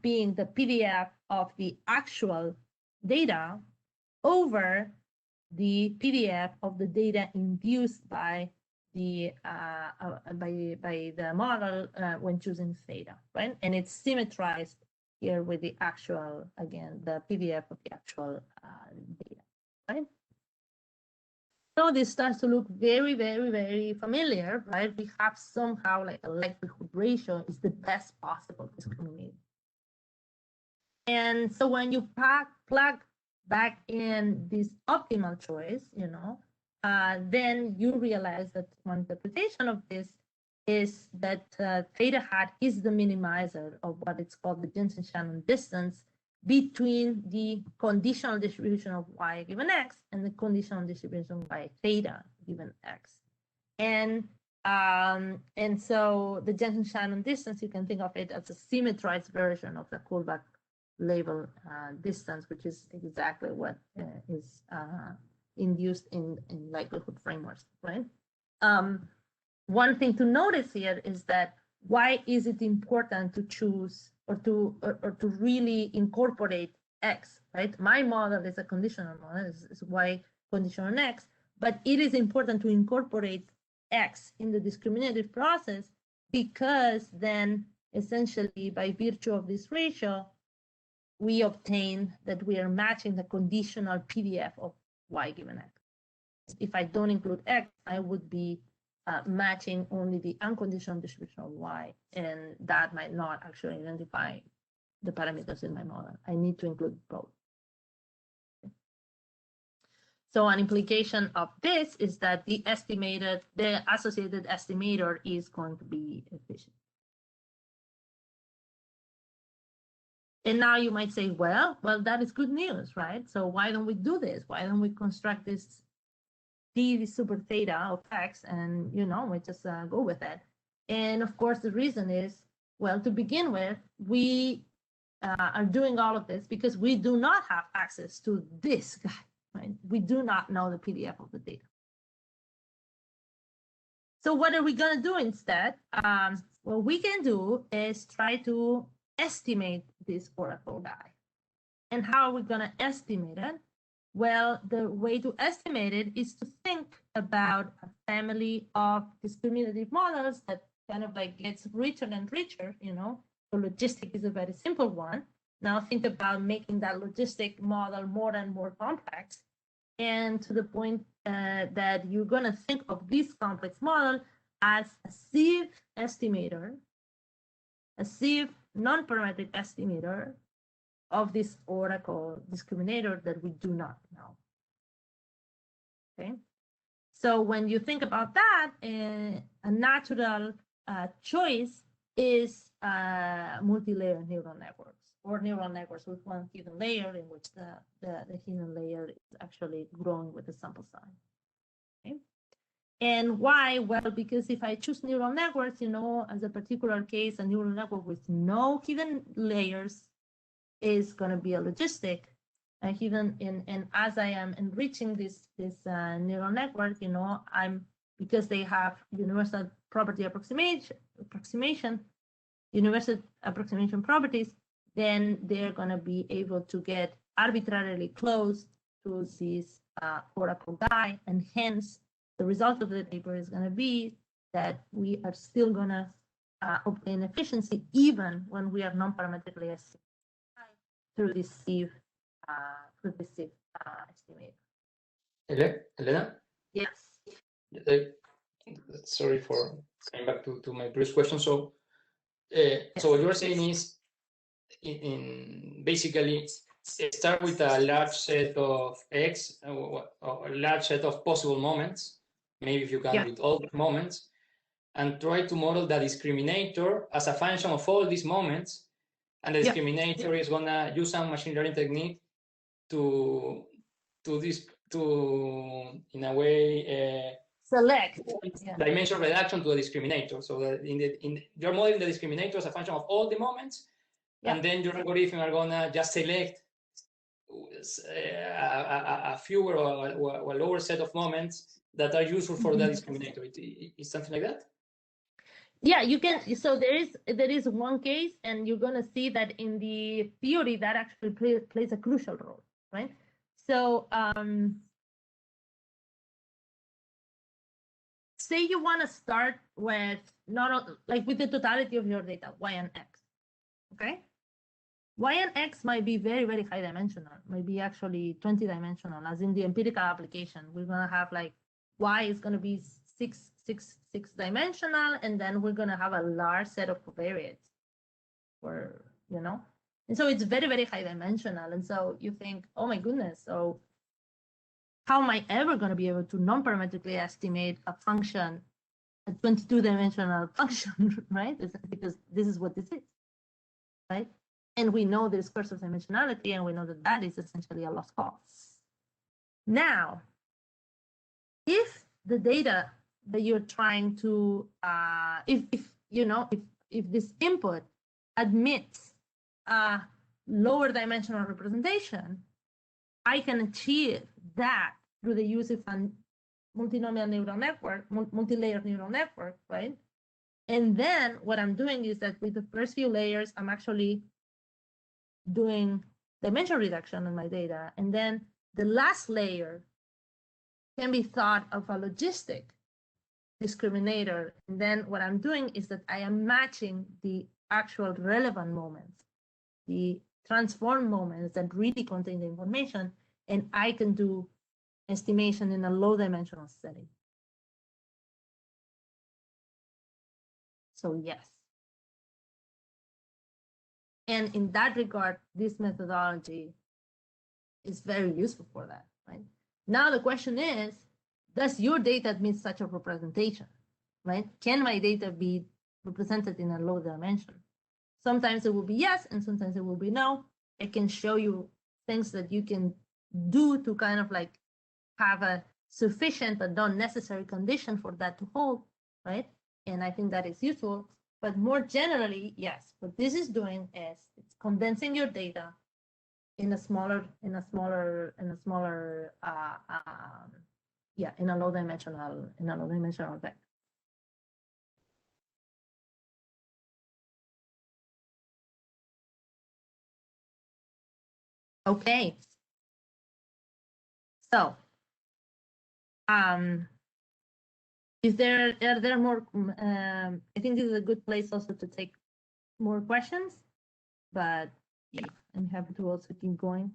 being the PDF of the actual data over the PDF of the data induced by the model when choosing theta, right? And it's symmetrized here with the actual, again, the PDF of the actual data, right? So this starts to look very, very, very familiar, right? We have somehow like a likelihood ratio is the best possible discriminator. And so when you plug back in this optimal choice, then you realize that one interpretation of this is that theta hat is the minimizer of what is called the Jensen-Shannon distance between the conditional distribution of y given x and the conditional distribution of y theta given x. And so the Jensen-Shannon distance, you can think of it as a symmetrized version of the Kullback label distance, which is exactly what is induced in likelihood frameworks, right? One thing to notice here is that why is it important to choose or to really incorporate x, right? My model is a conditional model, is y conditional on x, but it is important to incorporate x in the discriminative process because then essentially by virtue of this ratio, we obtain that we are matching the conditional PDF of y given x. If I don't include x, I would be matching only the unconditional distribution of y, and that might not actually identify the parameters in my model. I need to include both. So an implication of this is that the associated estimator is going to be efficient. And now you might say, well, that is good news, right? So why don't we do this? Why don't we construct this d super theta of x and, we just go with it? And of course, the reason is, well, to begin with, we are doing all of this because we do not have access to this guy, right? We do not know the PDF of the data. So what are we going to do instead? What we can do is try to estimate this oracle guy. And how are we going to estimate it? Well, the way to estimate it is to think about a family of discriminative models that kind of like gets richer and richer, The logistic is a very simple one. Now think about making that logistic model more and more complex, and to the point that you're going to think of this complex model as a sieve estimator, a sieve non-parametric estimator of this oracle discriminator that we do not know. Okay, so when you think about that, a natural choice is multi-layer neural networks, or neural networks with one hidden layer in which the hidden layer is actually growing with the sample size. Okay. And why? Well, because if I choose neural networks, as a particular case, a neural network with no hidden layers is going to be a logistic. And as I am enriching this neural network, because they have universal property approximation, universal approximation properties, then they're going to be able to get arbitrarily close to this oracle guy, and hence the result of the paper is going to be that we are still going to obtain efficiency even when we are non-parametrically estimated through this sieve estimator. Elena? Yes. Sorry for coming back to my previous question. So, so what you're saying is, basically, start with a large set of X, or a large set of possible moments, maybe if you can with all the moments, and try to model the discriminator as a function of all these moments. And the discriminator is going to use some machine learning technique to in a way, select dimension reduction to the discriminator. So that you're modeling the discriminator as a function of all the moments, and then your algorithm are going to just select a fewer or a lower set of moments that are useful for the discriminator. Is something like that? Yeah, you can. So there is one case, and you're going to see that in the theory that actually plays a crucial role, right? So say you want to start with with the totality of your data, y and x, okay? Y and x might be very, very high dimensional, might be actually 20 dimensional, as in the empirical application. We're going to have y is going to be six dimensional, and then we're going to have a large set of covariates for, And so it's very, very high dimensional. And so you think, oh my goodness, so how am I ever going to be able to non-parametrically estimate a function, a 22-dimensional function, right? Because this is what this is, right? And we know there's cursive dimensionality, and we know that that is essentially a lost cause. Now, if the data that you're trying to, if this input admits a lower dimensional representation, I can achieve that through the use of a multinomial neural network, multi-layered neural network, right? And then what I'm doing is that with the first few layers, I'm actually doing dimension reduction on my data. And then the last layer can be thought of a logistic discriminator. And then what I'm doing is that I am matching the actual relevant moments, the transform moments that really contain the information, and I can do estimation in a low dimensional setting. So yes. And in that regard, this methodology is very useful for that, right? Now the question is, does your data admit such a representation, right? Can my data be represented in a low dimension? Sometimes it will be yes, and sometimes it will be no. I can show you things that you can do to kind of like have a sufficient but not necessary condition for that to hold, right? And I think that is useful. But more generally, yes, what this is doing is it's condensing your data in a low dimensional vector. Okay. So, are there more? I think this is a good place also to take more questions, but yeah, I'm happy to also keep going.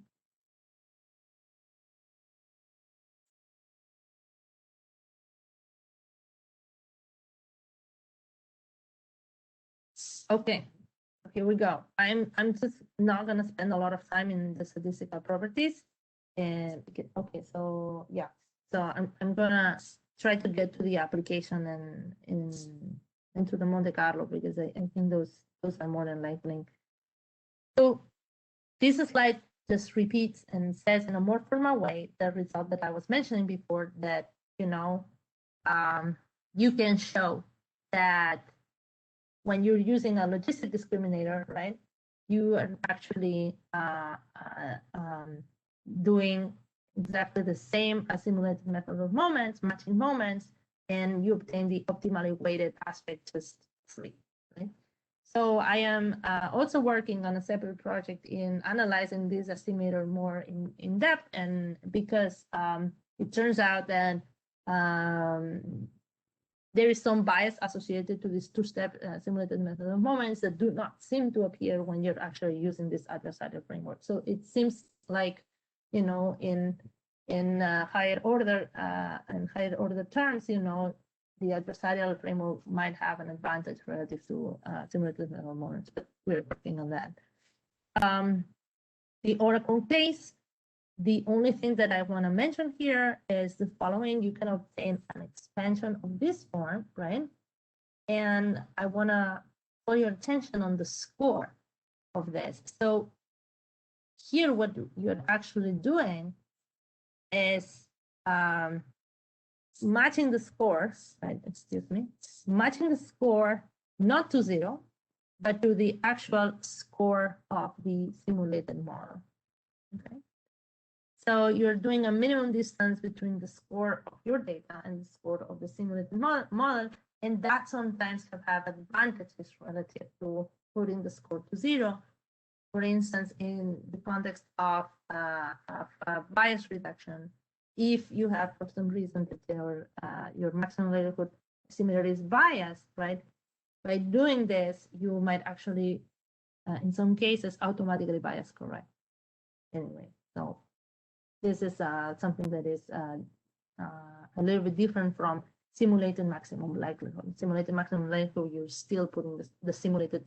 Okay, here we go. I'm just not gonna spend a lot of time in the statistical properties, and okay, so yeah, so I'm gonna try to get to the application and into the Monte Carlo, because I think those are more than likely. So this slide just repeats and says in a more formal way the result that I was mentioning before, that you can show that when you're using a logistic discriminator, right, you are actually doing exactly the same as simulated method of moments, matching moments, and you obtain the optimally weighted aspect just free, right? So I am also working on a separate project in analyzing this estimator more in depth, and because it turns out that there is some bias associated to this two-step simulated method of moments that do not seem to appear when you're actually using this adversarial framework. So it seems like, in higher order terms, the adversarial framework might have an advantage relative to simulated method of moments, but we're working on that. The Oracle case. The only thing that I want to mention here is the following. You can obtain an expansion of this form, right? And I want to call your attention on the score of this. So here, what you're actually doing is matching the scores, right? Excuse me. Matching the score not to 0, but to the actual score of the simulated model, okay? So you're doing a minimum distance between the score of your data and the score of the simulated model, and that sometimes can have advantages relative to putting the score to 0. For instance, in the context of bias reduction, if you have, for some reason, that your maximum likelihood estimator is biased, right? By doing this, you might actually, in some cases, automatically bias correct. Anyway, so this is something that is a little bit different from simulated maximum likelihood. Simulated maximum likelihood, you're still putting the simulated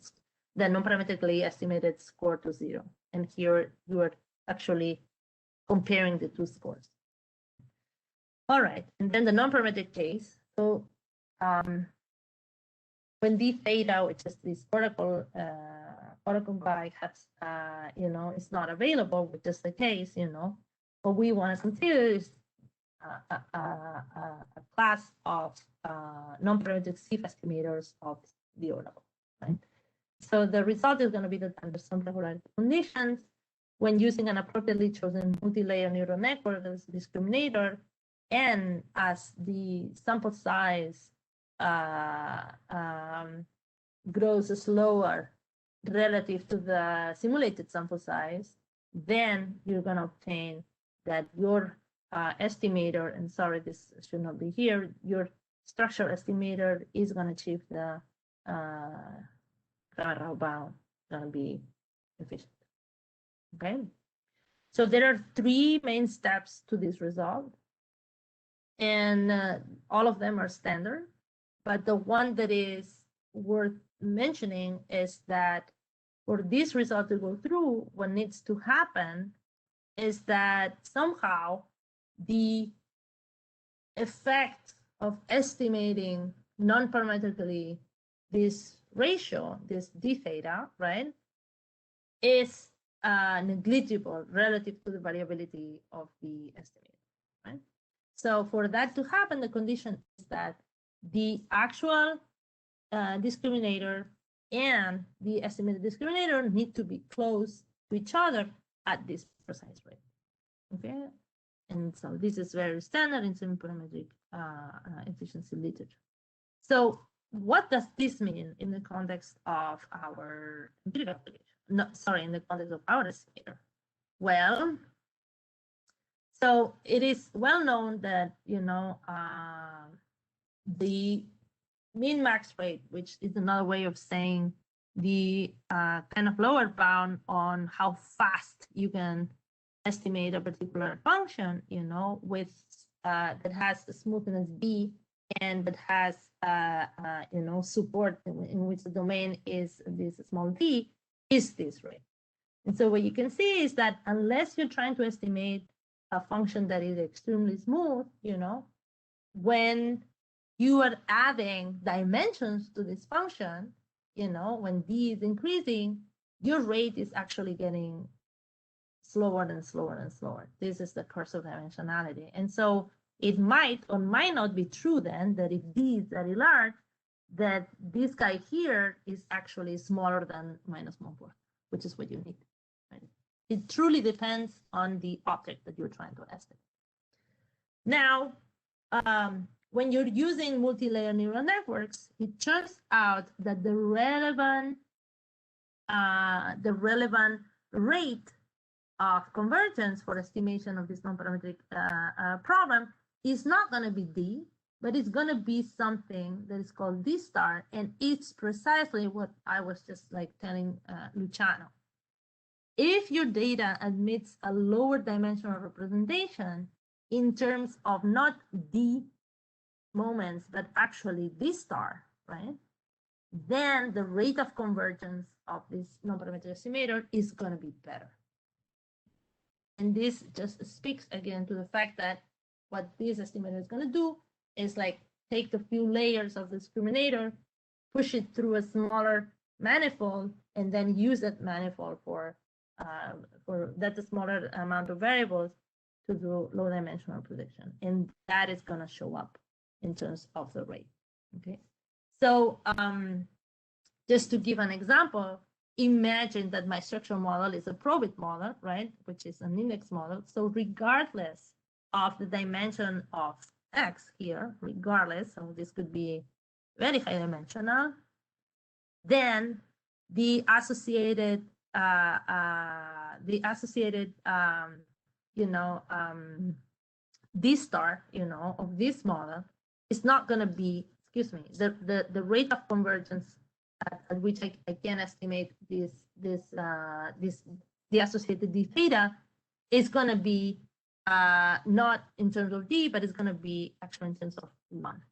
the non-parametrically estimated score to 0. And here you are actually comparing the two scores. All right, and then the non-parametric case. So when d theta, which is this protocol guy, has is not available, which is the case, what we want to consider is a class of non-parametric sieve estimators of the O-level, right? So the result is going to be that under some regularity conditions, when using an appropriately chosen multi-layer neural network as discriminator, and as the sample size grows slower relative to the simulated sample size, then you're going to obtain that your estimator, and sorry, this should not be here, your structure estimator is going to achieve the grammar bound, going to be efficient. Okay, so there are 3 main steps to this result, and all of them are standard, but the one that is worth mentioning is that for this result to go through, what needs to happen is that somehow the effect of estimating non-parametrically this ratio, this d theta, right, is negligible relative to the variability of the estimator, right? So for that to happen, the condition is that the actual discriminator and the estimated discriminator need to be close to each other at this precise rate, okay? And so this is very standard in semi-parametric efficiency literature. So what does this mean in the context of our empirical application? No, sorry, in the context of our estimator. Well, so it is well known that, the min-max rate, which is another way of saying the kind of lower bound on how fast you can estimate a particular function, with that has a smoothness b, and that has support in which the domain is this small d, is this rate. And so what you can see is that unless you're trying to estimate a function that is extremely smooth, when you are adding dimensions to this function, when d is increasing, your rate is actually getting slower and slower and slower. This is the curse of dimensionality. And so it might or might not be true then that if d is very large, that this guy here is actually smaller than -1/4, which is what you need. Right? It truly depends on the object that you're trying to estimate. Now, when you're using multi-layer neural networks, it turns out that the relevant rate of convergence for estimation of this non-parametric problem is not going to be d, but it's going to be something that is called d star, and it's precisely what I was just telling Luciano. If your data admits a lower dimensional representation in terms of not d moments, but actually d star, right? Then the rate of convergence of this non-parametric estimator is going to be better. And this just speaks again to the fact that what this estimator is going to do is take the few layers of the discriminator, push it through a smaller manifold, and then use that manifold for that smaller amount of variables to do low dimensional prediction. And that is going to show up in terms of the rate. Okay. So just to give an example, imagine that my structural model is a probit model, right, which is an index model. So regardless of the dimension of x here, regardless, so this could be very high dimensional, then the associated d star, of this model is not going to be, the rate of convergence at which I can estimate the associated d theta is going to be not in terms of d, but it's going to be actually in terms of 1.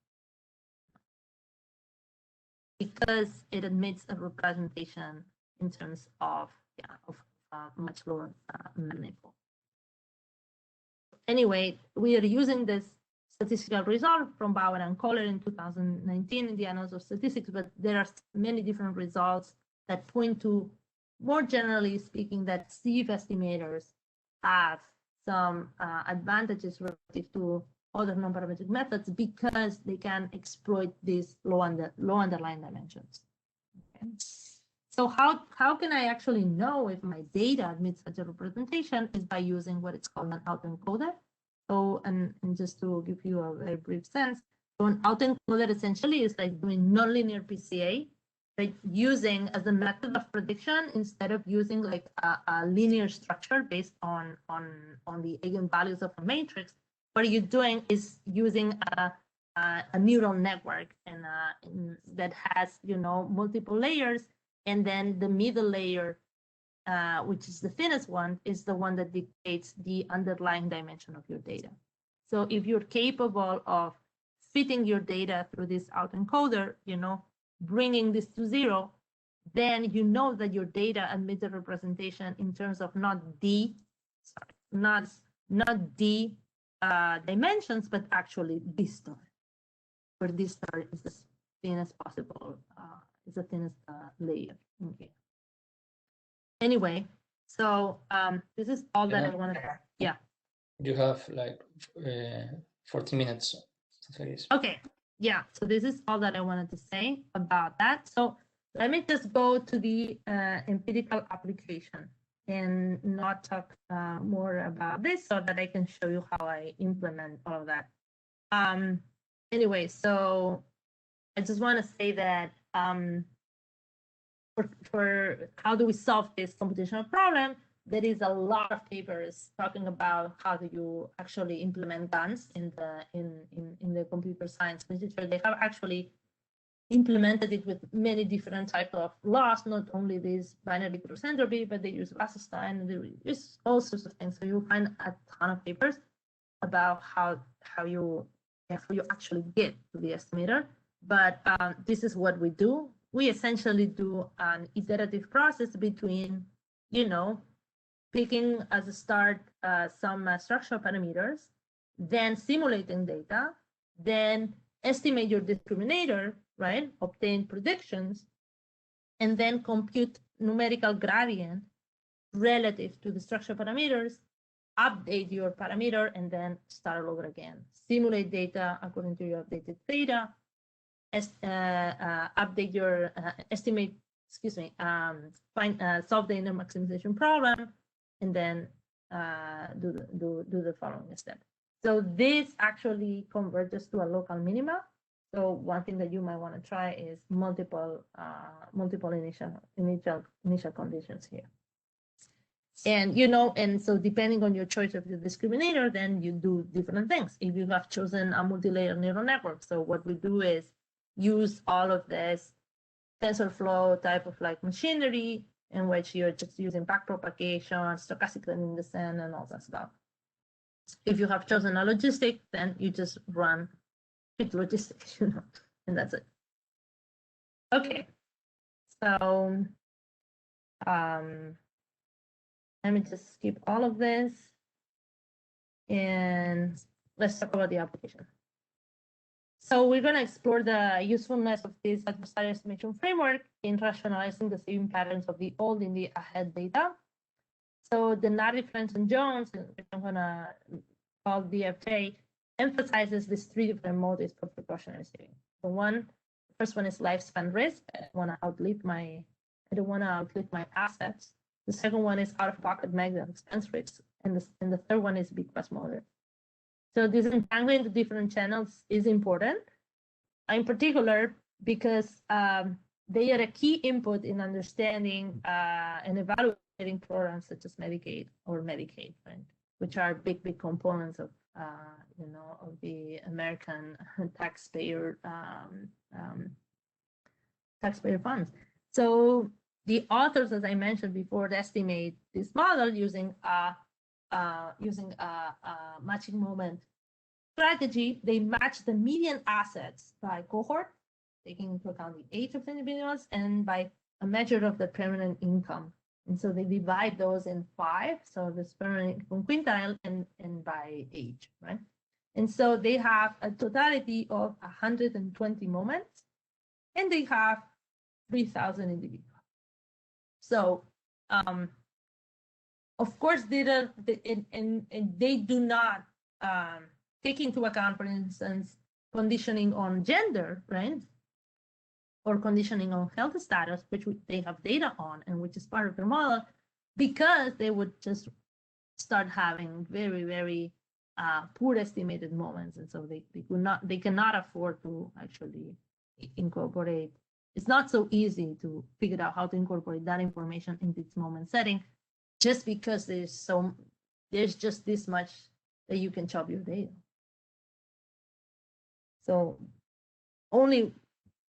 because it admits a representation in terms of much lower manifold. Anyway, we are using this statistical result from Bauer and Kohler in 2019 in the Annals of Statistics, but there are many different results that point to, more generally speaking, that sieve estimators have some advantages relative to other non-parametric methods because they can exploit these low underlying dimensions. Okay. So how can I actually know if my data admits such a representation is by using what is called an autoencoder. So, and just to give you a very brief sense, so an autoencoder essentially is like doing nonlinear PCA, right? Using as a method of prediction instead of using like a linear structure based on the eigenvalues of a matrix. What you're doing is using a neural network and that has, you know, multiple layers, and then the middle layer, which is the thinnest one, is the one that dictates the underlying dimension of your data. So if you're capable of fitting your data through this autoencoder, you know, bringing this to 0, then you know that your data admits a representation in terms of not D dimensions, but actually D star, where D star is the thinnest possible, is the thinnest layer. Okay. Anyway, so this is all that I wanted to, yeah. You have like 40 minutes. Okay, yeah, so this is all that I wanted to say about that. So let me just go to the empirical application and not talk more about this so that I can show you how I implement all of that. Anyway, so I just want to say that for how do we solve this computational problem, there is a lot of papers talking about how do you actually implement GANs in the computer science literature. They have actually implemented it with many different types of laws, not only this binary cross entropy, but they use Wasserstein, they use all sorts of things. So you'll find a ton of papers about how you actually get to the estimator. But this is what we do. We essentially do an iterative process between, you know, picking as a start some structural parameters, then simulating data, then estimate your discriminator, right? Obtain predictions, and then compute numerical gradient relative to the structural parameters, update your parameter, and then start all over again. Simulate data according to your updated data, update your estimate, solve the inner maximization problem, and then do the following step. So this actually converges to a local minima. So one thing that you might want to try is multiple initial conditions here. And you know, and so depending on your choice of the discriminator, then you do different things. If you have chosen a multi-layer neural network, so what we do is use all of this TensorFlow type of like machinery in which you're just using backpropagation, stochastic gradient descent, and all that stuff. If you have chosen a logistic, then you just run with logistics, you know, and that's it. Okay, so let me just skip all of this and let's talk about the application. So we're going to explore the usefulness of this adversarial estimation framework in rationalizing the saving patterns of the old in the ahead data. So the Nardi, French, and Jones, which I'm going to call DFJ, emphasizes these 3 different modes for precautionary saving. The first one is lifespan risk. I don't want to outlive my assets. The second one is out-of-pocket negative expense risks, and the third one is big cost model. So this entangling the different channels is important, in particular because they are a key input in understanding and evaluating programs such as Medicaid or Medicaid, right? Which are big components of you know, of the American taxpayer funds. So the authors, as I mentioned before, estimate this model using a matching moment strategy. They match the median assets by cohort, taking into account the age of the individuals, and by a measure of the permanent income. And so they divide those in 5. So this permanent income quintile and by age, right? And so they have a totality of 120 moments, and they have 3,000 individuals. So, of course, they do not take into account, for instance, conditioning on gender, right? Or conditioning on health status, which they have data on and which is part of their model, because they would just start having very, very poor estimated moments. And so they cannot afford to actually incorporate. It's not so easy to figure out how to incorporate that information in this moment setting, just because there's just this much that you can chop your data. So only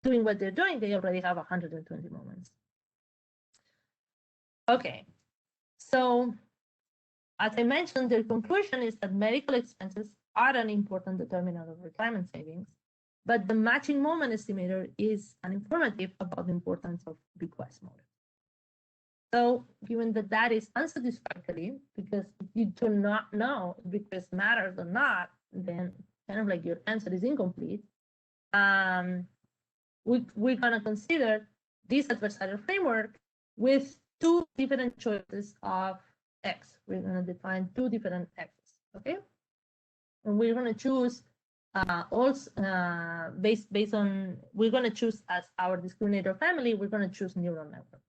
doing what they're doing, they already have 120 moments. Okay, so as I mentioned, their conclusion is that medical expenses are an important determinant of retirement savings, but the matching moment estimator is uninformative about the importance of bequest model. So given that that is unsatisfactory, because if you do not know if bequest matters or not, then kind of like your answer is incomplete. We're going to consider this adversarial framework with 2 different choices of X. We're going to define 2 different X's, okay? And we're going to choose also based on, we're going to choose as our discriminator family, we're going to choose neural network.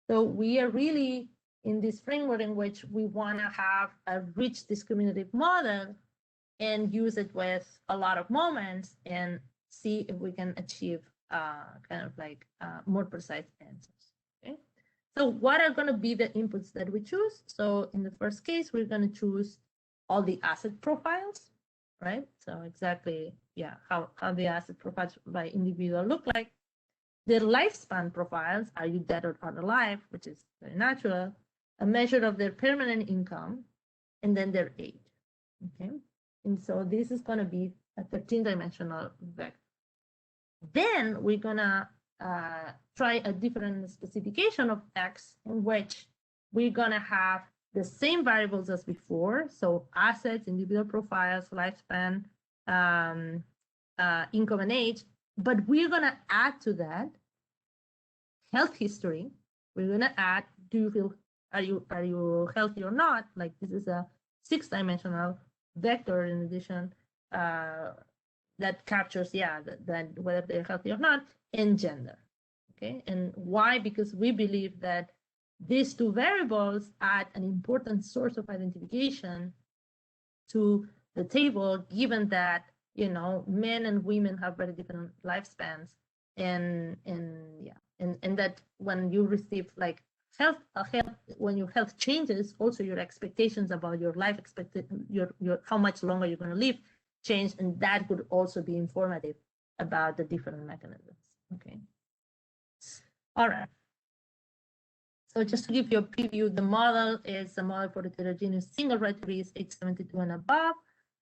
So we are really in this framework in which we want to have a rich discriminative model and use it with a lot of moments and see if we can achieve kind of like more precise answers. Okay. So what are going to be the inputs that we choose? So in the first case, we're going to choose all the asset profiles, right? So exactly, yeah, how the asset profiles by individual look like. Their lifespan profiles, are you dead or alive, which is very natural, a measure of their permanent income, and then their age, okay? And so this is going to be a 13-dimensional vector. Then we're going to try a different specification of X in which we're going to have the same variables as before. So assets, individual profiles, lifespan, income and age, but we're going to add to that health history. We're going to add, do you feel, are you healthy or not? Like this is a 6-dimensional vector in addition that captures, yeah, that whether they're healthy or not, and gender. Okay, and why? Because we believe that these 2 variables add an important source of identification to the table, given that, you know, men and women have very different lifespans, and that when you receive like health, when your health changes, also your expectations about your life expected, your how much longer you're going to live change, and that could also be informative about the different mechanisms. Okay. All right. So just to give you a preview, the model is a model for heterogeneous single retirees age 72 and above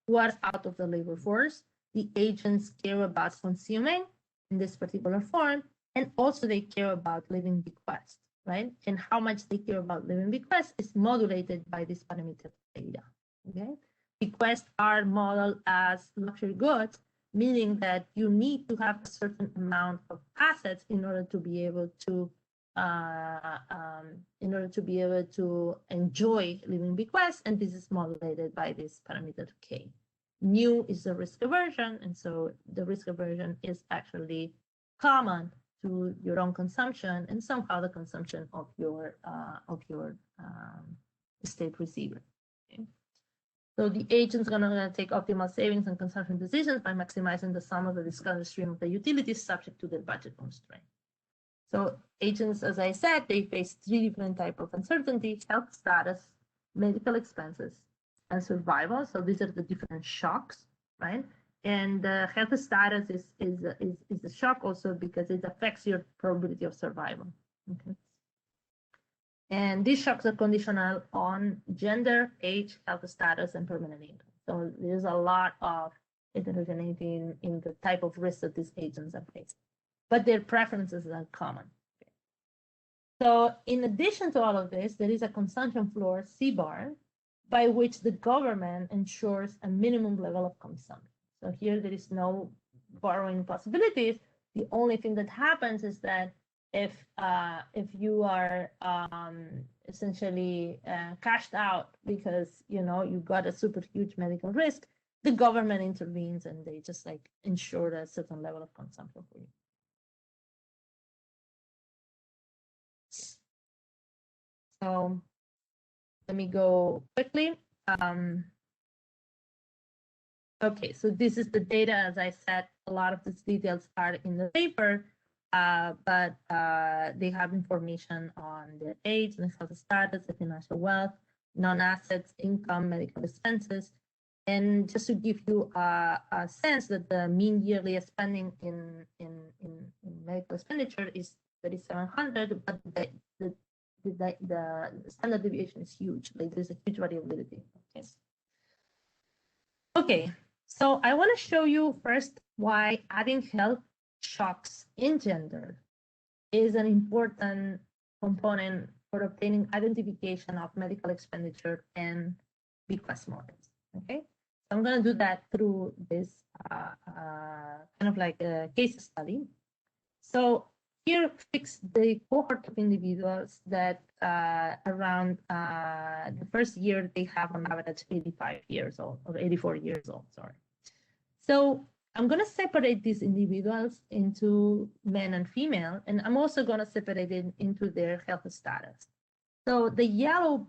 who are out of the labor force. The agents care about consuming in this particular form, and also they care about living bequest, right? And how much they care about living bequest is modulated by this parameter data, okay? Bequests are modeled as luxury goods, meaning that you need to have a certain amount of assets in order to be able to enjoy living bequests, and this is modulated by this parameter K. New is the risk aversion, and so the risk aversion is actually common to your own consumption and somehow the consumption of your state receiver. Okay? So the agent's gonna take optimal savings and consumption decisions by maximizing the sum of the discounted stream of the utilities subject to their budget constraint. So agents, as I said, they face 3 different types of uncertainty: health status, medical expenses, and survival. So these are the different shocks, right? And health status is a shock also because it affects your probability of survival. Okay. And these shocks are conditional on gender, age, health status, and permanent income. So there's a lot of heterogeneity in the type of risk that these agents are facing, but their preferences are common. So in addition to all of this, there is a consumption floor, C-bar, by which the government ensures a minimum level of consumption. So here there is no borrowing possibilities. The only thing that happens is that if you are essentially cashed out because you got a super huge medical risk, the government intervenes and they just like ensure a certain level of consumption for you. So let me go quickly. Okay, so this is the data. As I said, a lot of these details are in the paper, but they have information on their age, the health status, the financial wealth, non-assets, income, medical expenses. And just to give you a sense that the mean yearly spending in medical expenditure is 3,700, but the standard deviation is huge. Like there's a huge variability. Okay, so I want to show you first why adding health shocks in gender is an important component for obtaining identification of medical expenditure and bequest models. Okay, so I'm going to do that through this kind of like a case study. So here fix the cohort of individuals that around the first year they have on average 85 years old or 84 years old, sorry. So I'm going to separate these individuals into men and female, and I'm also going to separate it into their health status. So the yellow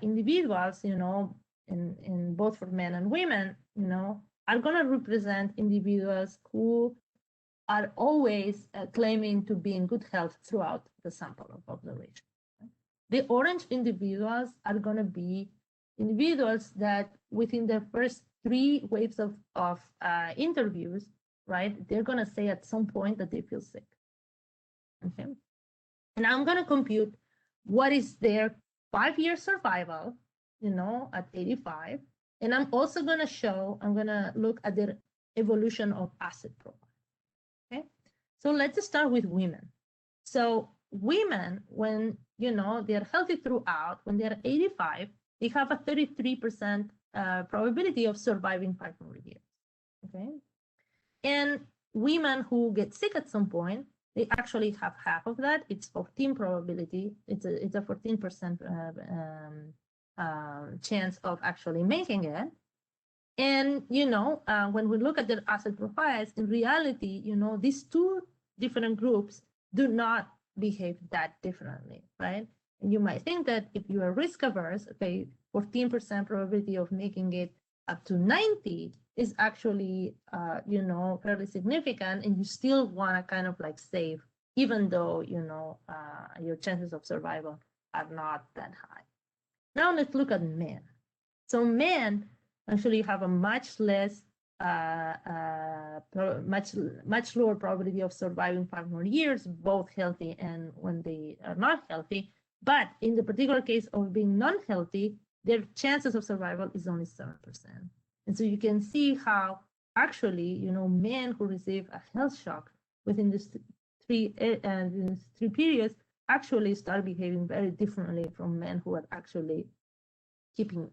individuals, in both for men and women, are going to represent individuals who are always claiming to be in good health throughout the sample of observation. The orange individuals are going to be individuals that within their first 3 waves of interviews, right, they're going to say at some point that they feel sick. Okay. And I'm going to compute what is their 5-year survival, at 85. And I'm also going to look at their evolution of asset profile. Okay, so let's start with women. So women, when they're healthy throughout, when they're 85, they have a 33% probability of surviving 5 more years. Okay, and women who get sick at some point, they actually have half of that. It's 14 probability. It's a 14% chance of actually making it. And, when we look at their asset profiles, in reality, these 2 different groups do not behave that differently, right? And you might think that if you are risk averse, okay, 14% probability of making it up to 90 is actually, fairly significant, and you still want to kind of like save, even though, your chances of survival are not that high. Now let's look at men. So men actually have a much less, much lower probability of surviving 5 more years, both healthy and when they are not healthy. But in the particular case of being non-healthy, their chances of survival is only 7%. And so you can see how actually, men who receive a health shock within these 3 periods actually start behaving very differently from men who are actually keeping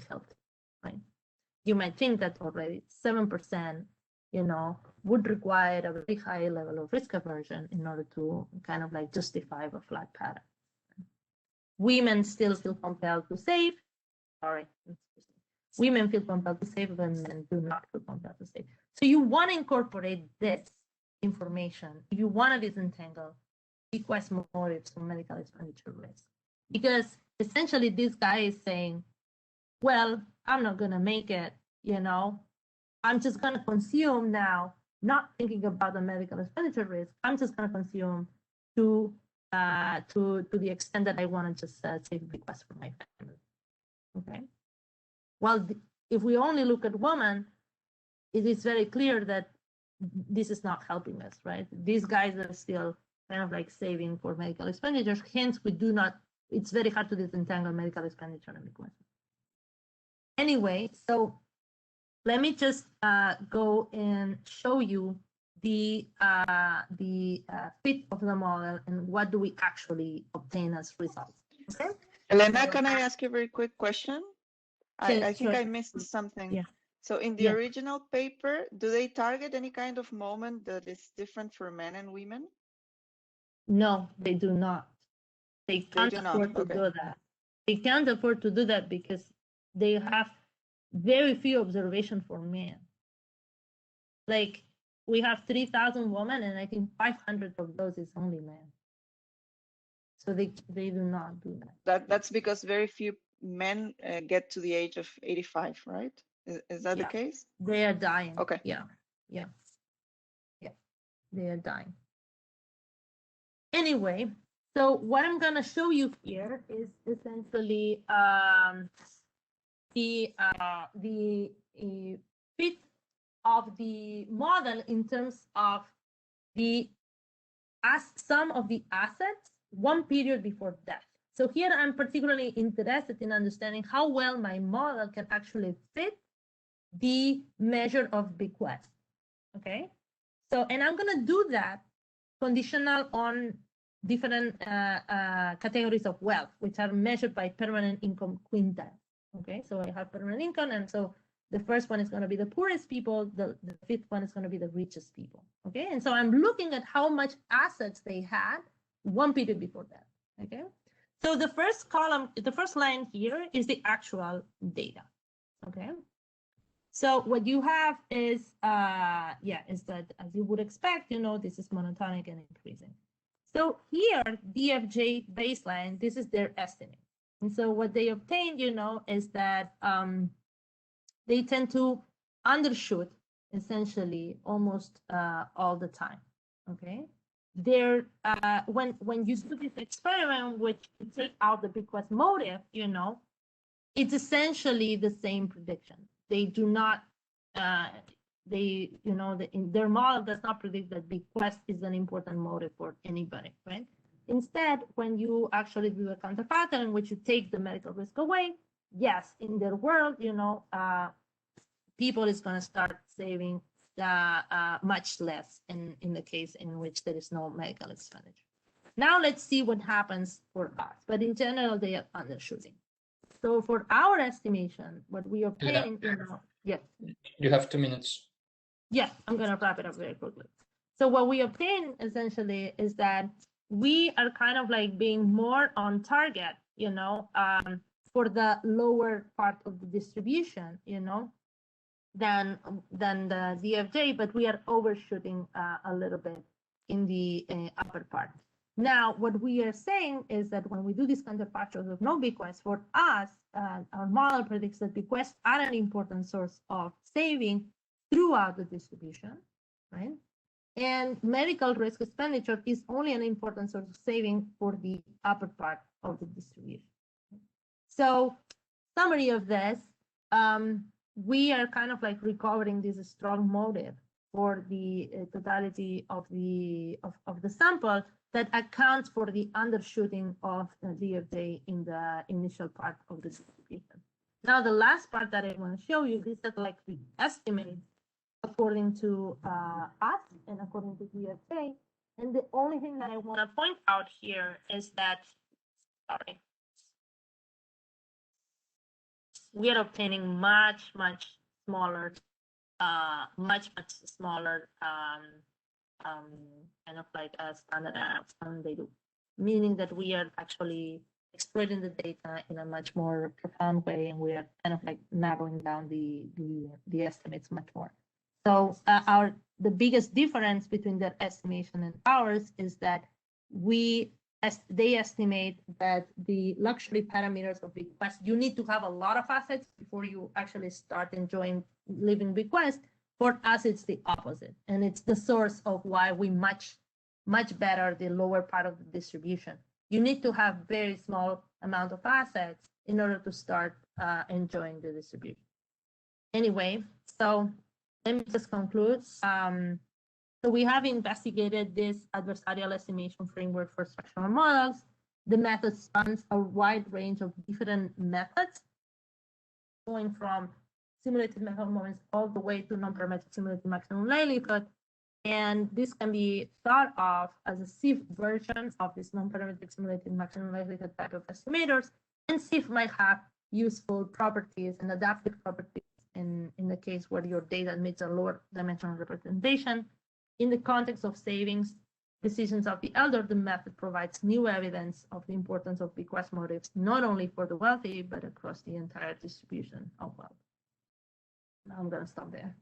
healthy, right? You might think that already 7%, would require a very high level of risk aversion in order to kind of like justify a flat pattern. Women still feel compelled to save. Sorry. Women feel compelled to save, but men do not feel compelled to save. So you want to incorporate this information. You want to disentangle bequest motives from medical expenditure risk. Because essentially this guy is saying, well, I'm not going to make it, I'm just going to consume now, not thinking about the medical expenditure risk. I'm just going to consume to the extent that I want to just save bequest for my family. Okay. Well, if we only look at women, it is very clear that this is not helping us, right? These guys are still kind of like saving for medical expenditures. Hence, it's very hard to disentangle medical expenditure and bequest. Anyway, so let me just go and show you the fit of the model and what do we actually obtain as results. Okay. Elena, can I ask you a very quick question? I think Sure. I missed something. Yeah. So in the original paper, do they target any kind of moment that is different for men and women? No, they do not. They can't afford to do that. They can't afford to do that because they have very few observations for men. Like we have 3,000 women, and I think 500 of those is only men. So they do not do that. That's because very few men get to the age of 85, right? Is that the case? They are dying. Okay. Yeah. They are dying. Anyway, so what I'm gonna show you here is essentially the fit of the model in terms of some of the assets 1 period before death. So here I'm particularly interested in understanding how well my model can actually fit the measure of bequest. Okay, so and I'm gonna do that conditional on different categories of wealth, which are measured by permanent income quintile. Okay, so I have permanent income, and so the first one is going to be the poorest people, the fifth one is going to be the richest people. Okay, and so I'm looking at how much assets they had 1 period before that. Okay, so the first column, the first line here is the actual data. Okay, so what you have is, is that as you would expect, this is monotonic and increasing. So here, DFJ baseline, this is their estimate. And so what they obtained, is that they tend to undershoot essentially almost all the time. Okay, they're when you do this experiment, which you take out the bequest motive, it's essentially the same prediction. They do not, their model does not predict that bequest is an important motive for anybody, right? Instead, when you actually do a counterfactor in which you take the medical risk away, yes, in their world, people is going to start saving much less in the case in which there is no medical expenditure. Now let's see what happens for us. But in general, they are undershooting. So for our estimation, what we obtain, yes. You have 2 minutes. Yeah, I'm going to wrap it up very quickly. So what we obtain essentially is that we are kind of like being more on target, for the lower part of the distribution, than the DFJ, but we are overshooting a little bit in the upper part. Now, what we are saying is that when we do these counterfactuals of no bequest, for us, our model predicts that bequests are an important source of saving throughout the distribution, right? And medical risk expenditure is only an important source of saving for the upper part of the distribution. So, summary of this, we are kind of like recovering this strong motive for the totality of the sample that accounts for the undershooting of DFJ in the initial part of the distribution. Now, the last part that I want to show you is that like we estimate according to us and according to DFJ. And the only thing that I want to point out here is that, we are obtaining much smaller, kind of like a standard than they do, meaning that we are actually exploiting the data in a much more profound way, and we are kind of like narrowing down the estimates much more. So the biggest difference between their estimation and ours is that they estimate that the luxury parameters of bequest, you need to have a lot of assets before you actually start enjoying living bequest. For us, it's the opposite. And it's the source of why we much better the lower part of the distribution. You need to have very small amount of assets in order to start enjoying the distribution. Anyway, so let me just conclude. So we have investigated this adversarial estimation framework for structural models. The method spans a wide range of different methods, going from simulated maximum moments all the way to non-parametric simulated maximum likelihood. And this can be thought of as a SIF version of this non-parametric simulated maximum likelihood type of estimators. And SIF might have useful properties and adaptive properties in the case where your data admits a lower dimensional representation. In the context of savings decisions of the elder, the method provides new evidence of the importance of bequest motives, not only for the wealthy, but across the entire distribution of wealth. Now I'm going to stop there.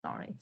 Sorry.